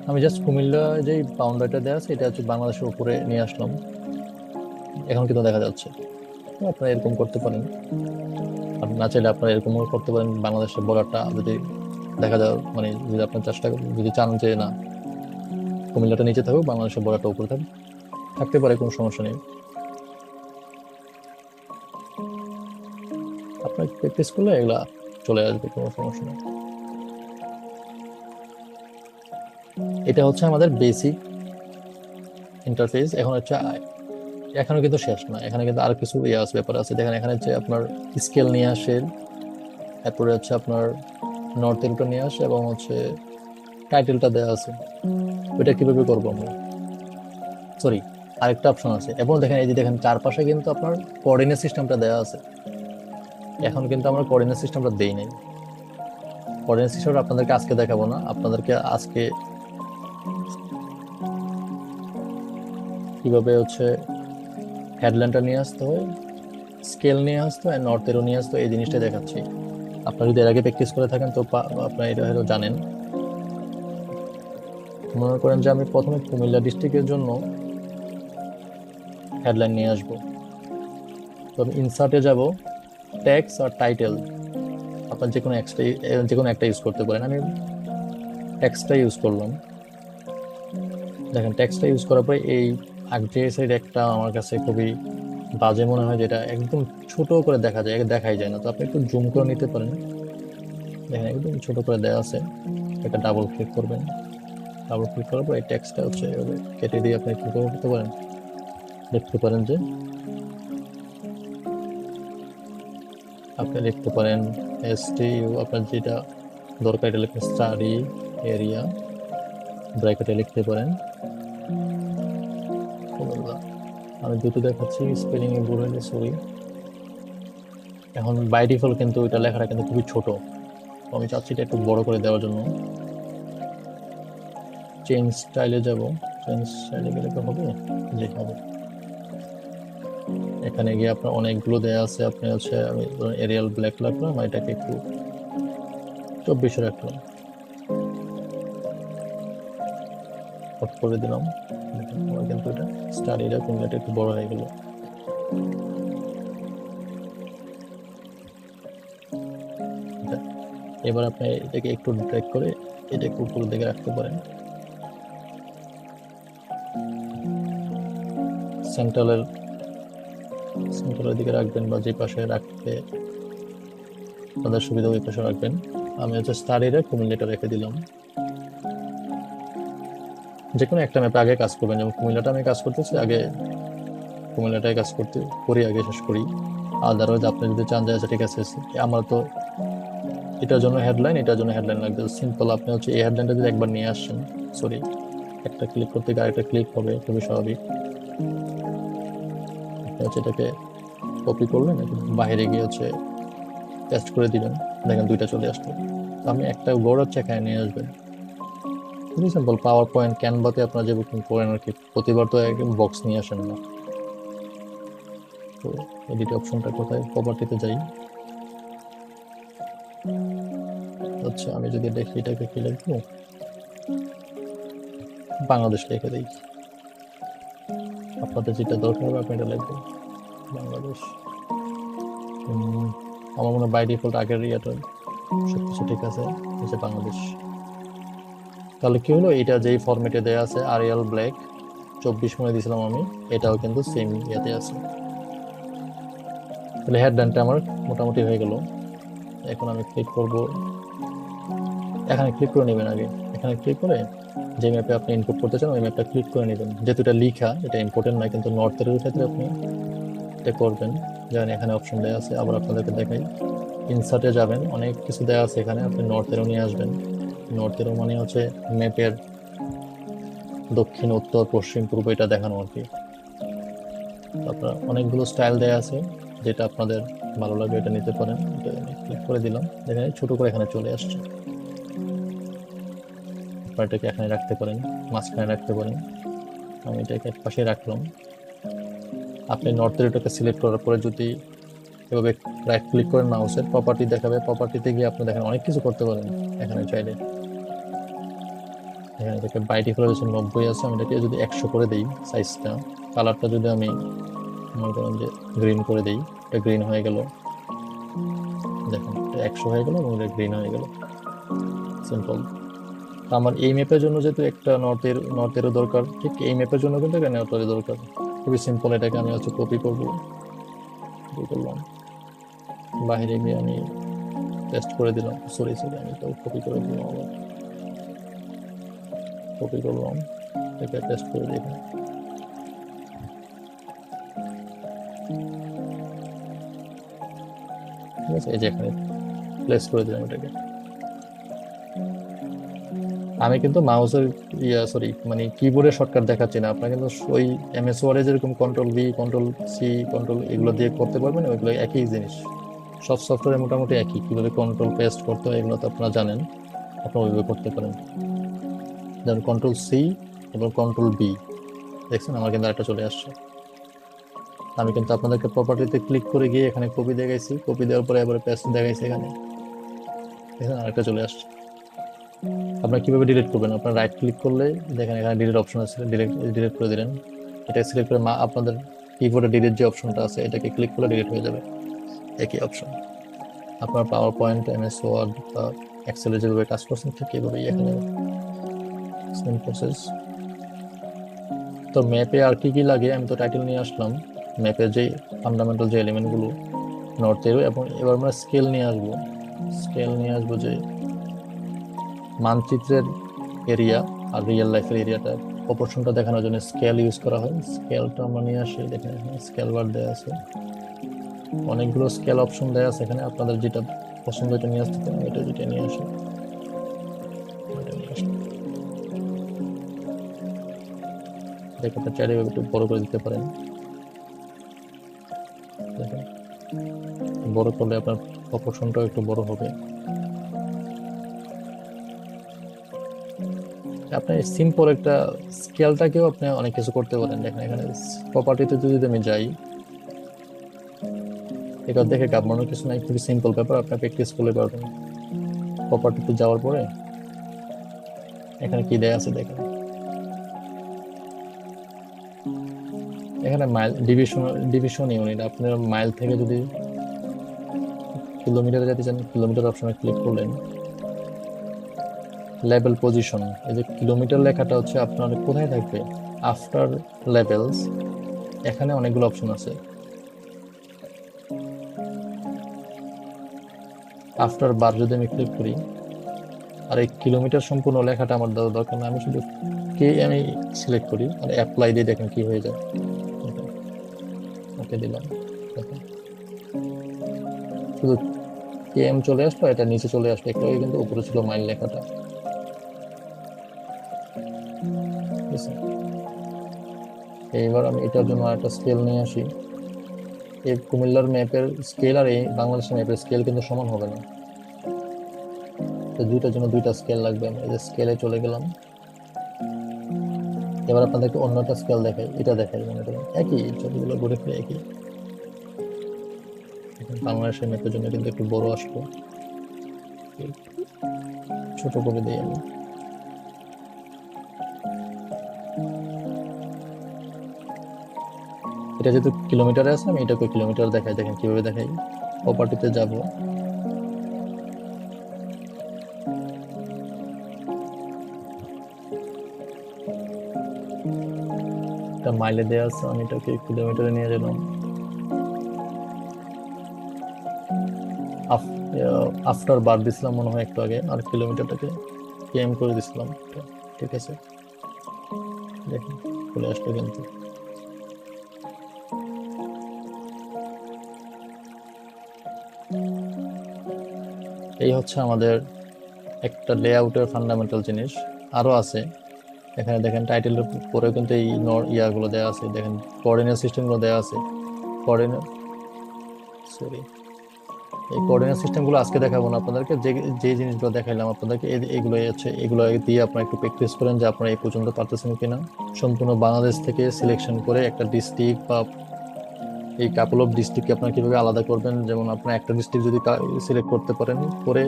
আমি জাস্ট কুমিল্লা যে বাউন্ডারিটা দেওয়া আছে, এটা হচ্ছে বাংলাদেশের উপরে নিয়ে আসলাম, এখন কিন্তু দেখা যাচ্ছে। তো আপনারা এরকম করতে পারেন। আর না চাইলে আপনারা এরকমও করতে পারেন, বাংলাদেশের বর্ডারটা যদি দেখা যায়, মানে যদি আপনার চেষ্টা যদি চান যে না কুমিল্লাটা নিচে থাকুক, বাংলাদেশের বর্ডারটা উপরে থাকুক, থাকতে পারে, কোনো সমস্যা নেই। আপনার প্র্যাকটিস করলে এগুলা চলে আসবে, কোনো সমস্যা নেই। এটা হচ্ছে আমাদের বেসিক ইন্টারফেস। এখন হচ্ছে এখনো কিন্তু শেষ না, এখানে কিন্তু আর কিছু ব্যাপার আছে। দেখেন এখানে হচ্ছে আপনার স্কেল নিয়ে আসে, তারপরে হচ্ছে আপনার নর্থের উপরে নিয়ে আসে, এবং হচ্ছে টাইটেলটা দেওয়া আছে। ওইটা কিভাবে করবো আমরা? সরি, আরেকটা অপশন আছে। এবং দেখেন এই যে দেখেন চারপাশে কিন্তু আপনার কোঅর্ডিনেট সিস্টেমটা দেওয়া আছে। এখন কিন্তু আমরা কোঅর্ডিনেট সিস্টেমটা দেই নাই। কোঅর্ডিনেট সিস্টেমটা আপনাদেরকে আজকে দেখাবো না, আপনাদেরকে আজকে কিভাবে হচ্ছে হেডল্যান্ডটা নিয়ে আসতে হয়, স্কেল নিয়ে আসতে হয়, নর্থ এরো নিয়ে আসতে হয়, এই জিনিসটা দেখাচ্ছি। আপনারা যদি এর আগে প্র্যাকটিস করে থাকেন তো আপনারা এটা হয়তো জানেন। মনে করেন যে আমি প্রথমে কুমিল্লা ডিস্ট্রিক্টের জন্য হেডলাইন নিয়ে আসবো, তো আমি ইনসার্টে যাব, ট্যাক্স আর টাইটেল, আপনার যে কোনো একটা ইউজ করতে পারেন। আমি ট্যাক্সটা ইউজ করলাম। দেখেন ট্যাক্সটা ইউজ করার পরে এই আর্টিএসের একটা আমার কাছে খুবই বাজে মনে হয়, যেটা একদম ছোট করে দেখা যায়, দেখাই যায় না। তো আপনি একটু জুম করে নিতে পারেন। দেখেন একদম ছোট করে দেওয়া আছে, এটা ডাবল ক্লিক করবেন। ডাবল ক্লিক করার পর এই টেক্সটটা হচ্ছে এভাবে কেটে দিয়ে আপনি কি করতে পারেন, লিখতে পারেন যে আপনি লিখতে পারেন STU, আপনার যেটা দরকার এটা লিখবেন, স্টাডি এরিয়া, ব্র্যাকেটে লিখতে পারেন কুমিল্লা। আমি দুটো দেখাচ্ছি, স্পেলিং এ ভুল হয়েছে, সরি। এখন বাই ডিফল্ট কিন্তু এটা লেখাটা কিন্তু খুবই ছোট, তো আমি চাচ্ছি এটা একটু বড় করে দেওয়ার জন্য। চেঞ্জ স্টাইলে যাব, চেঞ্জ স্টাইলে গেলে তো হবে, যে হবে। এখানে গিয়ে আপনার অনেকগুলো দেয়া আছে, আপনি হচ্ছে আমি এরিয়াল ব্ল্যাক রাখলাম, এটাকে একটু 24 রাখলাম, হট করে দিলাম। দেখেন আমার কিন্তু এটা স্টাডিটা কুমিল্লাটা একটু বড় হয়ে গেল। এবার আপনি এটাকে একটু ড্র্যাগ করে এটা একটু উপরের দিকে রাখতে পারেন, সেন্ট্রালের দিকে রাখবেন, বা যে পাশে রাখতে তাদের সুবিধা ওই পাশে রাখবেন। আমি হচ্ছে স্টাডিটা কুমিল্লাটা রেখে দিলাম। যে কোনো একটা ম্যাপে আগে কাজ করবেন, যেমন কুমিল্লাটা আমি কাজ করতেছি, আগে কুমিল্লাটাই কাজ করি, আগে শেষ করি। আদারওয়াইজ আপনি যদি চান যে আচ্ছা ঠিক আছে, আমার তো এটার জন্য হেডলাইন লাগবে, সিম্পল আপনি হচ্ছে এই হেডলাইনটা যদি একবার নিয়ে আসছেন, সরি, একটা ক্লিক করতে গিয়ে আরেকটা ক্লিক হবে, খুবই স্বাভাবিক। আপনি হচ্ছে এটাকে কপি করলেন, বাইরে গিয়ে হচ্ছে পেস্ট করে দিবেন, দেখেন দুইটা চলে আসলো। তো আমি একটা বড় হচ্ছে এখানে নিয়ে আসবেন, খুবই সিম্পল। পাওয়ার পয়েন্ট ক্যানভাতে আপনার যে বুকিং করেন আর কি, প্রতিবার তো একদম বক্স নিয়ে আসেন না। তো এডিট অপশনটা কোথায়, প্রপার্টিতে যাই। আচ্ছা আমি যদি দেখি এটাকে কি লিখবো, বাংলাদেশ লিখে দিই। আপনাদের যেটা দরকার হবে আপনি এটা লিখবেন, বাংলাদেশ। আমার মনে হয় বাই ডিফল্ট আগের ইয়েটা সবকিছু ঠিক আছে, হচ্ছে বাংলাদেশ। তাহলে কি হলো, এটা যেই ফরম্যাটে দেয়া আছে আরিয়াল ব্ল্যাক 24 মনে দিয়েছিলাম আমি, এটাও কিন্তু সেম ইয়েতে আছে। তাহলে হেডলাইনটা আমার মোটামুটি হয়ে গেল। এখন আমি ক্লিক করব, এখানে ক্লিক করে নেবেন আগে, এখানে ক্লিক করে যে ম্যাপে আপনি ইনপুট করতে চান ওই ম্যাপটা ক্লিক করে নেবেন। যেহেতু এটা লিখা, এটা ইম্পর্টেন্ট নয়, কিন্তু নর্থের ক্ষেত্রে আপনি এটা করবেন। যেমন এখানে অপশন দেওয়া আছে, আবার আপনাদেরকে দেখাই, ইনসার্টে যাবেন, অনেক কিছু দেওয়া আছে এখানে, আপনি নর্থেরও নিয়ে আসবেন। নর্থেরও মানে হচ্ছে ম্যাপের দক্ষিণ, উত্তর, পশ্চিম, পূর্ব, এটা দেখানো আর কি। তারপর অনেকগুলো স্টাইল দেওয়া আছে, যেটা আপনাদের ভালো লাগবে এটা নিতে পারেন। এটা আমি ক্লিক করে দিলাম, দেখেন ছোট করে এখানে চলে আসছে। আপনারা এটাকে এখানে রাখতে পারেন, মাঝখানে রাখতে পারেন, আমি এটাকে এক পাশে রাখলাম। আপনি নর্থের এটাকে সিলেক্ট করার পরে যদি এভাবে রাইট ক্লিক করেন, মাউসের প্রপার্টি দেখাবে, প্রপার্টিতে গিয়ে আপনি দেখেন অনেক কিছু করতে পারেন এখানে চাইলে। এখানে থেকে বাই ডিফল্ট 90 আছে, আমি এটাকে যদি 100 করে দিই সাইজটা, কালারটা যদি আমি মনে করেন যে গ্রিন করে দিই, এটা গ্রিন হয়ে গেল। দেখেন 100 হয়ে গেল এবং এটা গ্রিন হয়ে গেল, সিম্পল। আমার এই ম্যাপের জন্য যেহেতু একটা নর্থেরও দরকার, ঠিক এই ম্যাপের জন্য কিন্তু একটা নর্থেরও দরকার। খুবই সিম্পল, এটাকে আমি হচ্ছে কপি করলাম, বাইরে গিয়ে আমি পেস্ট করে দিলাম, সরি আমি তো কপি করে দিলাম, আবার কপি করলাম, এটা পেস্ট করে দিই এখানে। ঠিক আছে, এই যে এখানে প্লেস করে দিলাম এটাকে। আমি কিন্তু মাউসের মানে কিবোর্ডের শর্টকাট দেখাচ্ছি না, আপনার কিন্তু ওই MS ওয়ার্ডে যেরকম control V, control C, control এগুলো দিয়ে করতে পারবেন, ওইগুলো একই জিনিস। সব সফটওয়্যার মোটামুটি একই, কিভাবে কন্ট্রোল পেস্ট করতে হয় এগুলো তো আপনারা জানেন, আপনারা ওইভাবে করতে পারেন। যেমন কন্ট্রোল সি এবং কন্ট্রোল বি, দেখছেন আমার কিন্তু একটা চলে আসছে। আমি কিন্তু আপনাদেরকে প্রপার্টিতে ক্লিক করে গিয়ে এখানে কপি দেখাইছি, কপি দেওয়ার পরে এবারে পেস্ট দেখাইছি এখানে, দেখেন আরেকটা চলে আসছে। আপনারা কিভাবে ডিলিট করবেন, আপনারা রাইট ক্লিক করলে দেখেন এখানে ডিলিট অপশন আছে, ডিলিট করে দিলেন। এটা সিলেক্ট করে আপনাদের কিবোর্ডে ডিলিট যে অপশনটা আছে এটাকে ক্লিক করলে ডিলিট হয়ে যাবে, একই অপশন। আপনার পাওয়ার পয়েন্ট, এমএস ওয়ার্ড বা এক্সেলে যেভাবে কাজ করছেন ঠিক এইভাবেই এখানে সেম প্রসেস। তো ম্যাপে আর কি কি লাগে আমি তো টাইটেল নিয়ে আসলাম, ম্যাপের যে ফান্ডামেন্টাল যে এলিমেন্টগুলো নর্থ এরো, এবং এবার আমরা স্কেল নিয়ে আসবো। স্কেল নিয়ে আসবো যে মানচিত্রের এরিয়া আর রিয়েল লাইফের এরিয়াটা প্রপোর্শনটা দেখানোর জন্য স্কেল ইউজ করা হয়। স্কেলটা আমরা নিয়ে আসি, দেখেন এখানে স্কেল বার দেওয়া আছে, অনেকগুলো স্কেল অপশন দেওয়া আছে এখানে, আপনাদের যেটা পছন্দ এটা নিয়ে আসতে পারেন। এটা যেটা নিয়ে আসি, এটা নিয়ে আসি, দেখেন চাইলে একটু বড় করে দিতে পারেন। দেখেন বড় করলে আপনার প্রপোর্শনটাও একটু বড় হবে। আপনি সিম্পল একটা স্কেলটাকেও আপনি অনেক কিছু করতে পারেন। দেখেন এখানে প্রপার্টিতে যদি আমি যাই, এটা দেখে ঘাবড়ানোর কিছু নাই, খুবই সিম্পল ব্যাপার, আপনি প্র্যাকটিস করলে পারবেন। প্রপার্টিতে যাওয়ার পরে এখানে কি দেয়া আছে দেখেন, এখানে মাইল ডিভিশন ইউনিট। আপনার মাইল থেকে যদি কিলোমিটারে যেতে চান, কিলোমিটার অপশনে ক্লিক করলেন। লেভেল পজিশন, এই যে কিলোমিটার লেখাটা হচ্ছে আপনার কোথায় থাকবে, আফটার লেভেলস, এখানে অনেকগুলো অপশন আছে। আফটার বার যদি আমি ক্লিক করি, আর এই কিলোমিটার সম্পূর্ণ লেখাটা আমার দেওয়ার দরকার না, আমি শুধু কে আমি সিলেক্ট করি আর অ্যাপ্লাই দিয়ে দেখেন কি হয়ে যায়। ওকে দিলাম, দেখেন শুধু কেএম চলে আসলো, এটা নিচে চলে আসলো, একটু আগে কিন্তু উপরে ছিল মাইল লেখাটা। ঠিক আছে, এইবার আমি এটার জন্য একটা স্কেল নিয়ে আসি। এই কুমিল্লার ম্যাপের স্কেল আর এই বাংলাদেশের ম্যাপের স্কেল কিন্তু সমান হবে না, তো দুইটার জন্য দুইটা স্কেল লাগবে। আমি এই যে স্কেলে চলে গেলাম, এবার আপনাদেরকে অন্য একটা স্কেল দেখাই, এটা দেখাই, মনে করেন একই ছবিগুলো ঘুরে ফিরে একই। এখন বাংলাদেশের ম্যাপের জন্য কিন্তু একটু বড় আসলো, ছোট করে দিই আমি। এটা যেহেতু কিলোমিটারে আছে আমি এটাকে কিলোমিটার দেখাই, দেখেন কিভাবে দেখাই। প্রপার্টিতে যাব, এটা মাইলে দেওয়া আছে, আমি এটাকে কিলোমিটারে নিয়ে গেলাম। আফটার বার দিছিলাম মনে হয় একটু আগে, আর কিলোমিটারটাকে কেএম করে দিছিলাম। ঠিক আছে, দেখেন চলে আসলো কিন্তু। এই হচ্ছে আমাদের একটা লেআউটের ফান্ডামেন্টাল জিনিস। আরো আছে এখানে, দেখেন টাইটেলের পরে কিন্তু এই ইয়াগুলো দেওয়া আছে, দেখেন কোঅর্ডিনেট সিস্টেমগুলো দেওয়া আছে। কোঅর্ডিনেট, সরি, এই কোঅর্ডিনেট সিস্টেমগুলো আজকে দেখাবো না আপনাদেরকে, যে যে জিনিসগুলো দেখাইলাম আপনাদেরকে এগুলো হচ্ছে, এগুলো দিয়ে আপনারা একটু প্র্যাকটিস করেন যে আপনারা এই পর্যন্ত পারতেছেন কিনা। সম্পূর্ণ বাংলাদেশ থেকে সিলেকশন করে একটা ডিস্ট্রিক্ট বা এই কাপল অফ ডিস্ট্রিক্টকে আপনারা কিভাবে আলাদা করবেন, যেমন আপনার একটা ডিস্ট্রিক্ট যদি সিলেক্ট করতে পারেন করে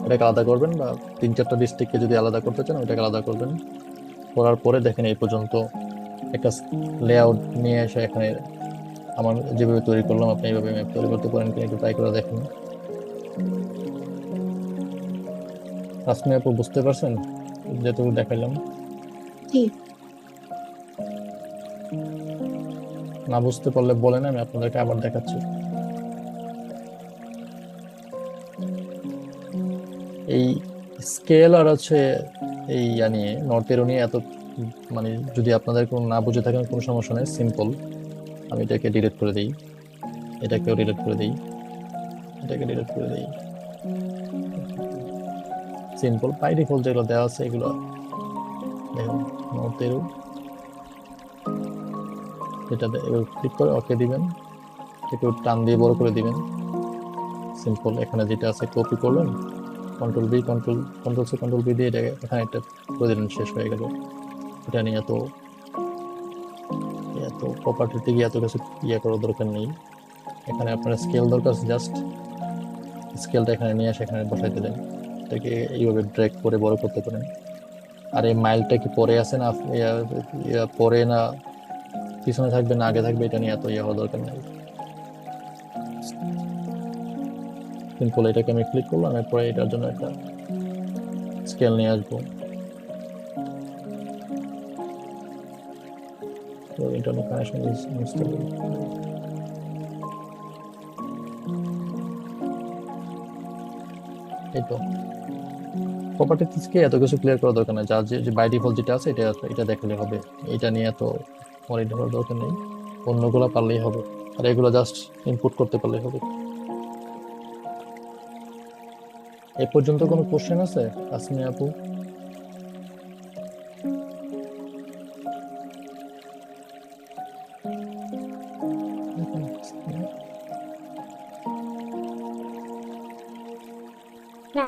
এটাকে আলাদা করবেন, বা 3-4টা ডিস্ট্রিক্টকে যদি আলাদা করতে চান ওইটাকে আলাদা করবেন। করার পরে দেখেন এই পর্যন্ত একটা লেআউট নিয়ে এসে এখানে আমার যেভাবে তৈরি করলাম আপনি এইভাবে ম্যাপ তৈরি করতে পারেন কিনা একটু ট্রাই করে দেখেন। আপনি আপু বুঝতে পারছেন যেটুকু দেখাইলাম? জি। না বুঝতে পারলে বলেন, আমি আপনাদেরকে আবার দেখাচ্ছি। এই স্কেল আর হচ্ছে এই নিয়ে নর্থ এরো নিয়ে এত মানে যদি আপনাদের কোনো না বুঝে থাকেন কোনো সমস্যা নেই, সিম্পল। আমি এটাকে ডিলিট করে দিই, এটাকেও ডিলিট করে দিই, এটাকে ডিলিট করে দিই। সিম্পল বাই ডিফল্ট যেগুলো দেওয়া আছে এগুলো দেখুন। নর্থ এরো এটা ক্লিক করে ওকে দিবেন, একটু টান দিয়ে বড় করে দিবেন। সিম্পল, এখানে যেটা আছে কপি করলেন, control V control C control V দিয়ে এখানে একটা করে দিলেন, শেষ হয়ে গেল। এটা নিয়ে এত এত প্রপার্টিতে গিয়ে এত কিছু করার দরকার নেই। এখানে আপনার স্কেল দরকার, জাস্ট স্কেলটা এখানে নিয়ে আসে এখানে বসাই দিলেন, এটাকে এইভাবে ড্র্যাগ করে বড় করতে পারেন। আর এই মাইলটা কি পরে আছে না পরে না পিছনে থাকবে না আগে থাকবে, এটা নিয়ে এত হওয়ার দরকার নেই। সিম্পল, এটাকে আমি ক্লিক করলাম, এরপরে এটার জন্য একটা স্কেল নিয়ে আসবো। তো ইন্টারনেট কানেকশন ইজ আনস্টেবল। এই তো প্রপার্টিজকে এত কিছু ক্লিয়ার করার দরকার নেই, যার যে বাই ডিফল্ট যেটা আছে এটা এটা দেখালে হবে। এটা নিয়ে এত ওয়ারিড হওয়ার দরকার নেই, অন্যগুলো পারলেই হবে। আর এগুলো জাস্ট ইনপুট করতে পারলেই হবে। এ পর্যন্ত কোনো কোশ্চেন আছে আসমি আপু? না,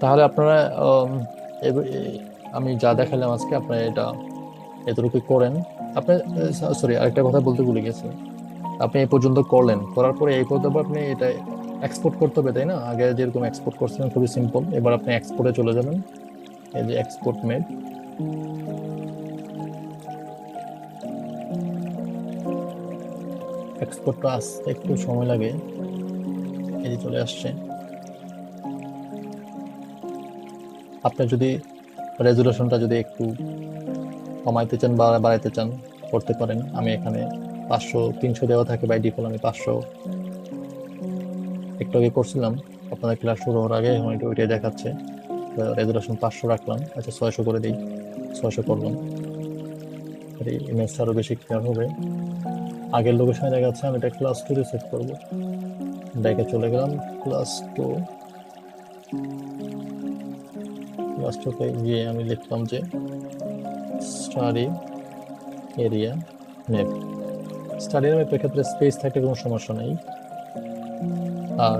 তাহলে আপনারা আমি যা দেখালাম আজকে আপনারা এটা এতটুকু করেন। আপনি সরি, আরেকটা কথা বলতে ভুলে গেছি। আপনি এই পর্যন্ত করলেন, করার পরে এই পর্যন্ত আপনি এটা এক্সপোর্ট করতে হবে, তাই না? আগে যেরকম এক্সপোর্ট করছিলেন খুবই সিম্পল, এবার আপনি এক্সপোর্টে চলে যাবেন। এই যে এক্সপোর্ট মেড, এক্সপোর্টটা আসতে একটু সময় লাগে। এই যে চলে আসছে। আপনি যদি রেজুলেশনটা যদি একটু কমাইতে চান বা বাড়াইতে চান করতে পারেন। আমি এখানে 500 300 দেওয়া থাকে বাই ডিফল্ট, আমি 500 একটু আগে করছিলাম আপনাদের ক্লাস শুরু হওয়ার আগে, এখন ওইটাই দেখাচ্ছে। রেজুলেশন 500 রাখলাম, আচ্ছা 600 করে দিই, 600 করলাম। এই ইমেজটা আরো বেশি ক্লিয়ার হবে। আগের লোকেশনে দেখাচ্ছে, আমি এটা ক্লাস 2 সেট করবো। ব্যাকে চলে গেলাম, ক্লাস 2 গিয়ে আমি লিখলাম যে স্টাডি এরিয়া ম্যাপ। স্টাডি ম্যাপের ক্ষেত্রে স্পেস থাকলে কোনো সমস্যা নেই। আর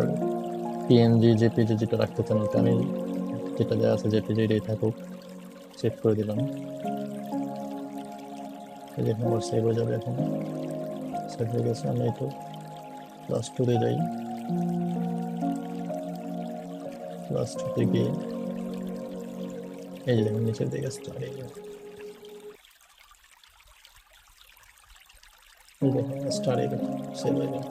পিএনজি জেপিজি যেটা রাখতে চান ওটা আমি, যেটা দেওয়া আছে জেপিজি এটাই থাকুক, সেভ করে দিলাম। এই যে আমার সেভ হয়ে যাবে, এখন সেভ হয়ে গেছে। আমি একটু ক্লাস 2 যাই, ক্লাস 2 গিয়ে এই যে দেখুন নিচের দিকে স্টাডি, এই দেখুন স্টাডি সেভ হয়ে গেল।